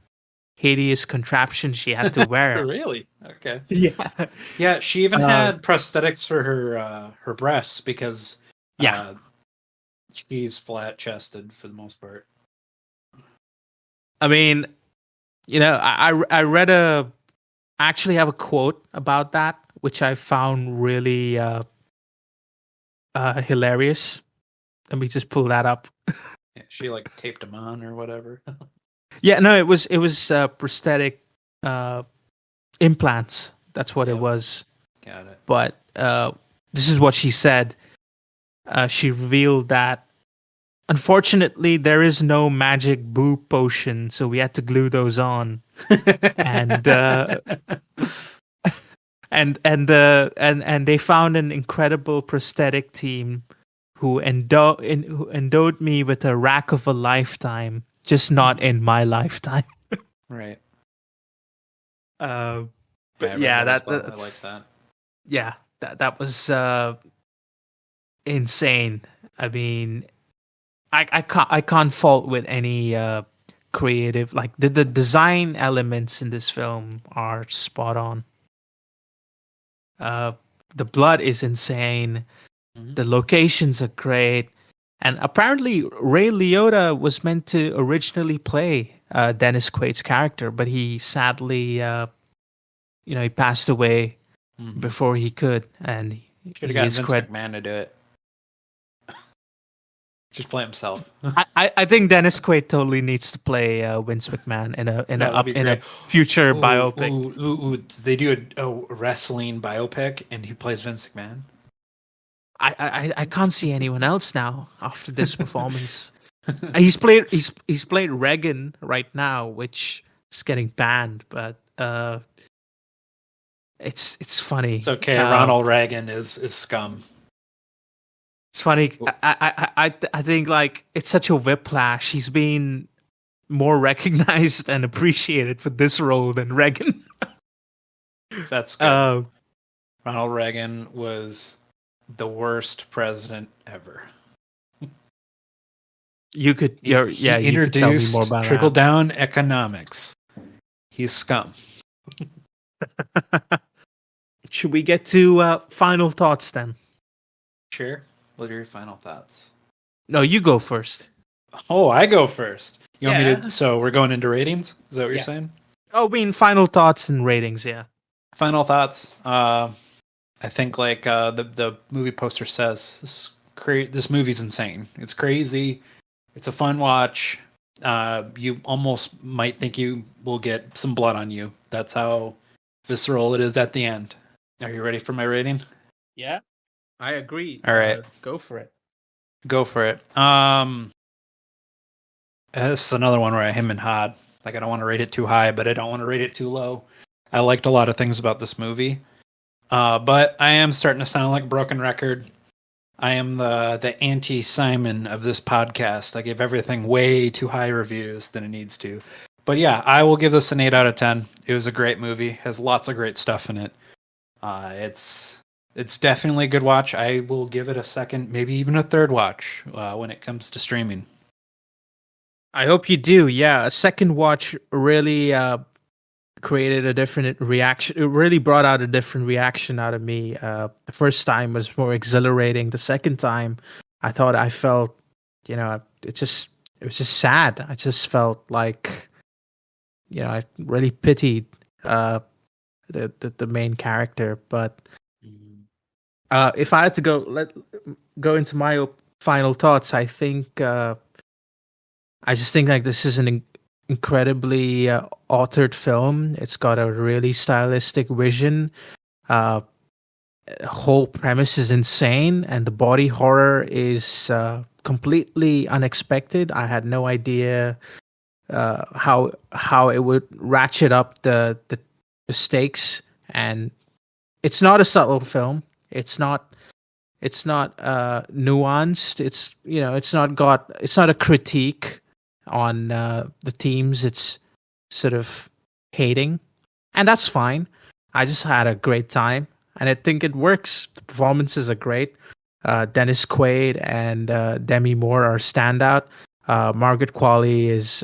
hideous contraption she had to wear. Really? Okay. Yeah. Yeah, she even had prosthetics for her breasts because Yeah. she's flat chested for the most part. I mean, I read I actually have a quote about that, which I found really hilarious. Let me just pull that up. Yeah, she like taped them on or whatever. Yeah, no, it was prosthetic implants. That's what it Yep. was. Got it. But this is what she said. She revealed that, unfortunately, there is no magic boob potion, so we had to glue those on. And and they found an incredible prosthetic team who endowed me with a rack of a lifetime, just not in my lifetime. Right. But I yeah, read I like that. Yeah, that was insane. I mean, I can't fault with any creative, like the design elements in this film are spot on. The blood is insane. The locations are great. And apparently Ray Liotta was meant to originally play Dennis Quaid's character, but he sadly he passed away before he could, and should have gotten Vince McMahon to do it. Just play himself. I think Dennis Quaid totally needs to play Vince McMahon in a future biopic. They do a wrestling biopic, and he plays Vince McMahon. I can't see anyone else now after this performance. he's played Reagan right now, which is getting banned, but it's funny. It's okay. Ronald Reagan is scum. It's funny. I think, like, it's such a whiplash. He's been more recognized and appreciated for this role than Reagan. That's good. Ronald Reagan was the worst president ever. You could tell me more about trickle down economics. He's scum. Should we get to final thoughts then? Sure. What are your final thoughts? No, you go first. Oh, I go first. You want me to? So we're going into ratings? Is that what you're saying? Oh, I mean, final thoughts and ratings, yeah. Final thoughts. I think, like the movie poster says, this movie's insane. It's crazy. It's a fun watch. You almost might think you will get some blood on you. That's how visceral it is at the end. Are you ready for my rating? Yeah, I agree. All right, go for it. Go for it. This is another one where I hem and hawed. Like, I don't want to rate it too high, but I don't want to rate it too low. I liked a lot of things about this movie. But I am starting to sound like a broken record. I am the anti-Simon of this podcast. I give everything way too high reviews than it needs to. But yeah, I will give this an 8 out of 10. It was a great movie. Has lots of great stuff in it. It's definitely a good watch. I will give it a second, maybe even a third watch when it comes to streaming. I hope you do. Yeah, a second watch really created a different reaction. It really brought out a different reaction out of me. The first time was more exhilarating. The second time, I felt, it was just sad. I just felt like, I really pitied the main character. But if I had to go into my final thoughts, I just think like this is an incredibly authored film. It's got a really stylistic vision. Whole premise is insane, and the body horror is completely unexpected. I had no idea how it would ratchet up the stakes, and it's not a subtle film. It's not nuanced. It's not a critique on the themes it's sort of hating, and that's fine. I just had a great time, and I think it works. The performances are great. Dennis Quaid and Demi Moore are standout. Margaret Qualley is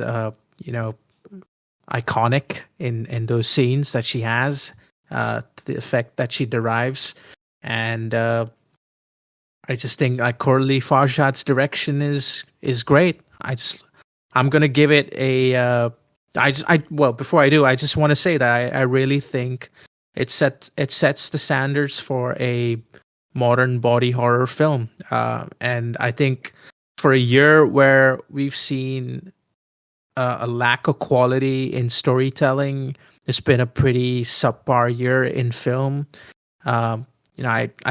iconic in those scenes that she has, the effect that she derives, and I just think like Coralie Fargeat's direction is great. I'm gonna give it a. Well, before I do, I just want to say that I really think it sets the standards for a modern body horror film, and I think for a year where we've seen a lack of quality in storytelling, it's been a pretty subpar year in film. I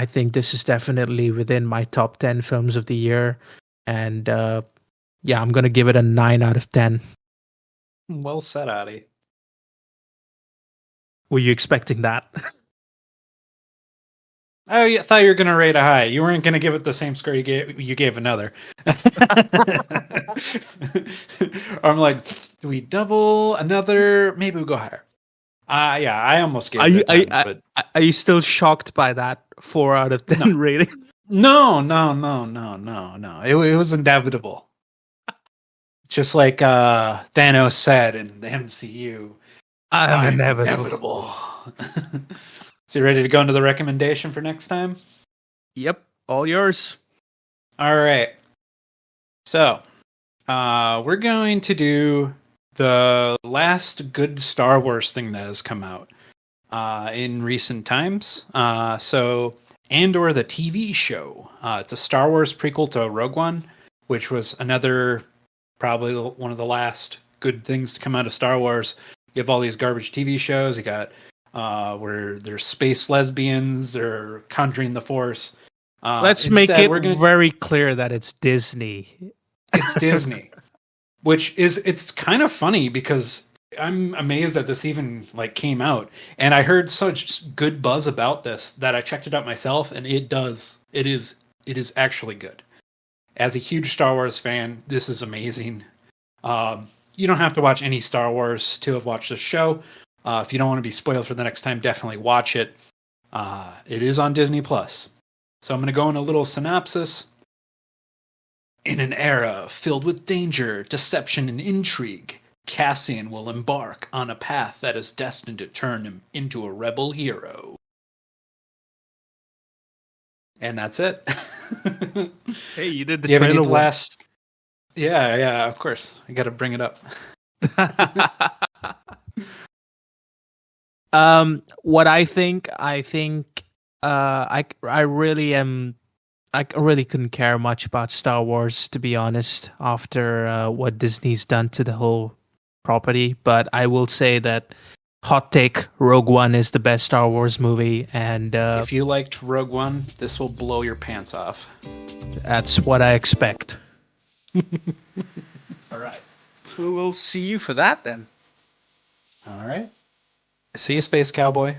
think this is definitely within my top 10 films of the year, and yeah, I'm gonna give it a 9 out of 10. Well said, Adi. Were you expecting that? Oh, yeah, I thought you were going to rate a high. You weren't going to give it the same score you gave another. I'm like, do we double another? Maybe we go higher. Yeah, I almost gave it a 10, but are you still shocked by that 4 out of 10 rating? No. It was inevitable. Just like Thanos said in the MCU, I'm inevitable. So you ready to go into the recommendation for next time? Yep, all yours. All right. So, we're going to do the last good Star Wars thing that has come out in recent times. So, Andor the TV show. It's a Star Wars prequel to Rogue One, which was another probably one of the last good things to come out of Star Wars. You have all these garbage TV shows. You got where there's space lesbians, they're conjuring the Force. Let's make it very clear that it's Disney. It's Disney, it's kind of funny because I'm amazed that this even like came out, and I heard such good buzz about this that I checked it out myself, and it is actually good. As a huge Star Wars fan, this is amazing. You don't have to watch any Star Wars to have watched this show. If you don't want to be spoiled for the next time, definitely watch it. It is on Disney Plus. So I'm going to go in a little synopsis. In an era filled with danger, deception, and intrigue, Cassian will embark on a path that is destined to turn him into a rebel hero. And that's it. Hey, you did the trailer trailer last. Yeah, of course. I got to bring it up. What I think I really couldn't care much about Star Wars, to be honest, after what Disney's done to the whole property. But I will say that hot take, Rogue One is the best Star Wars movie, and if you liked Rogue One, this will blow your pants off. That's what I expect. All right. We will see you for that then. All right. See you, Space Cowboy.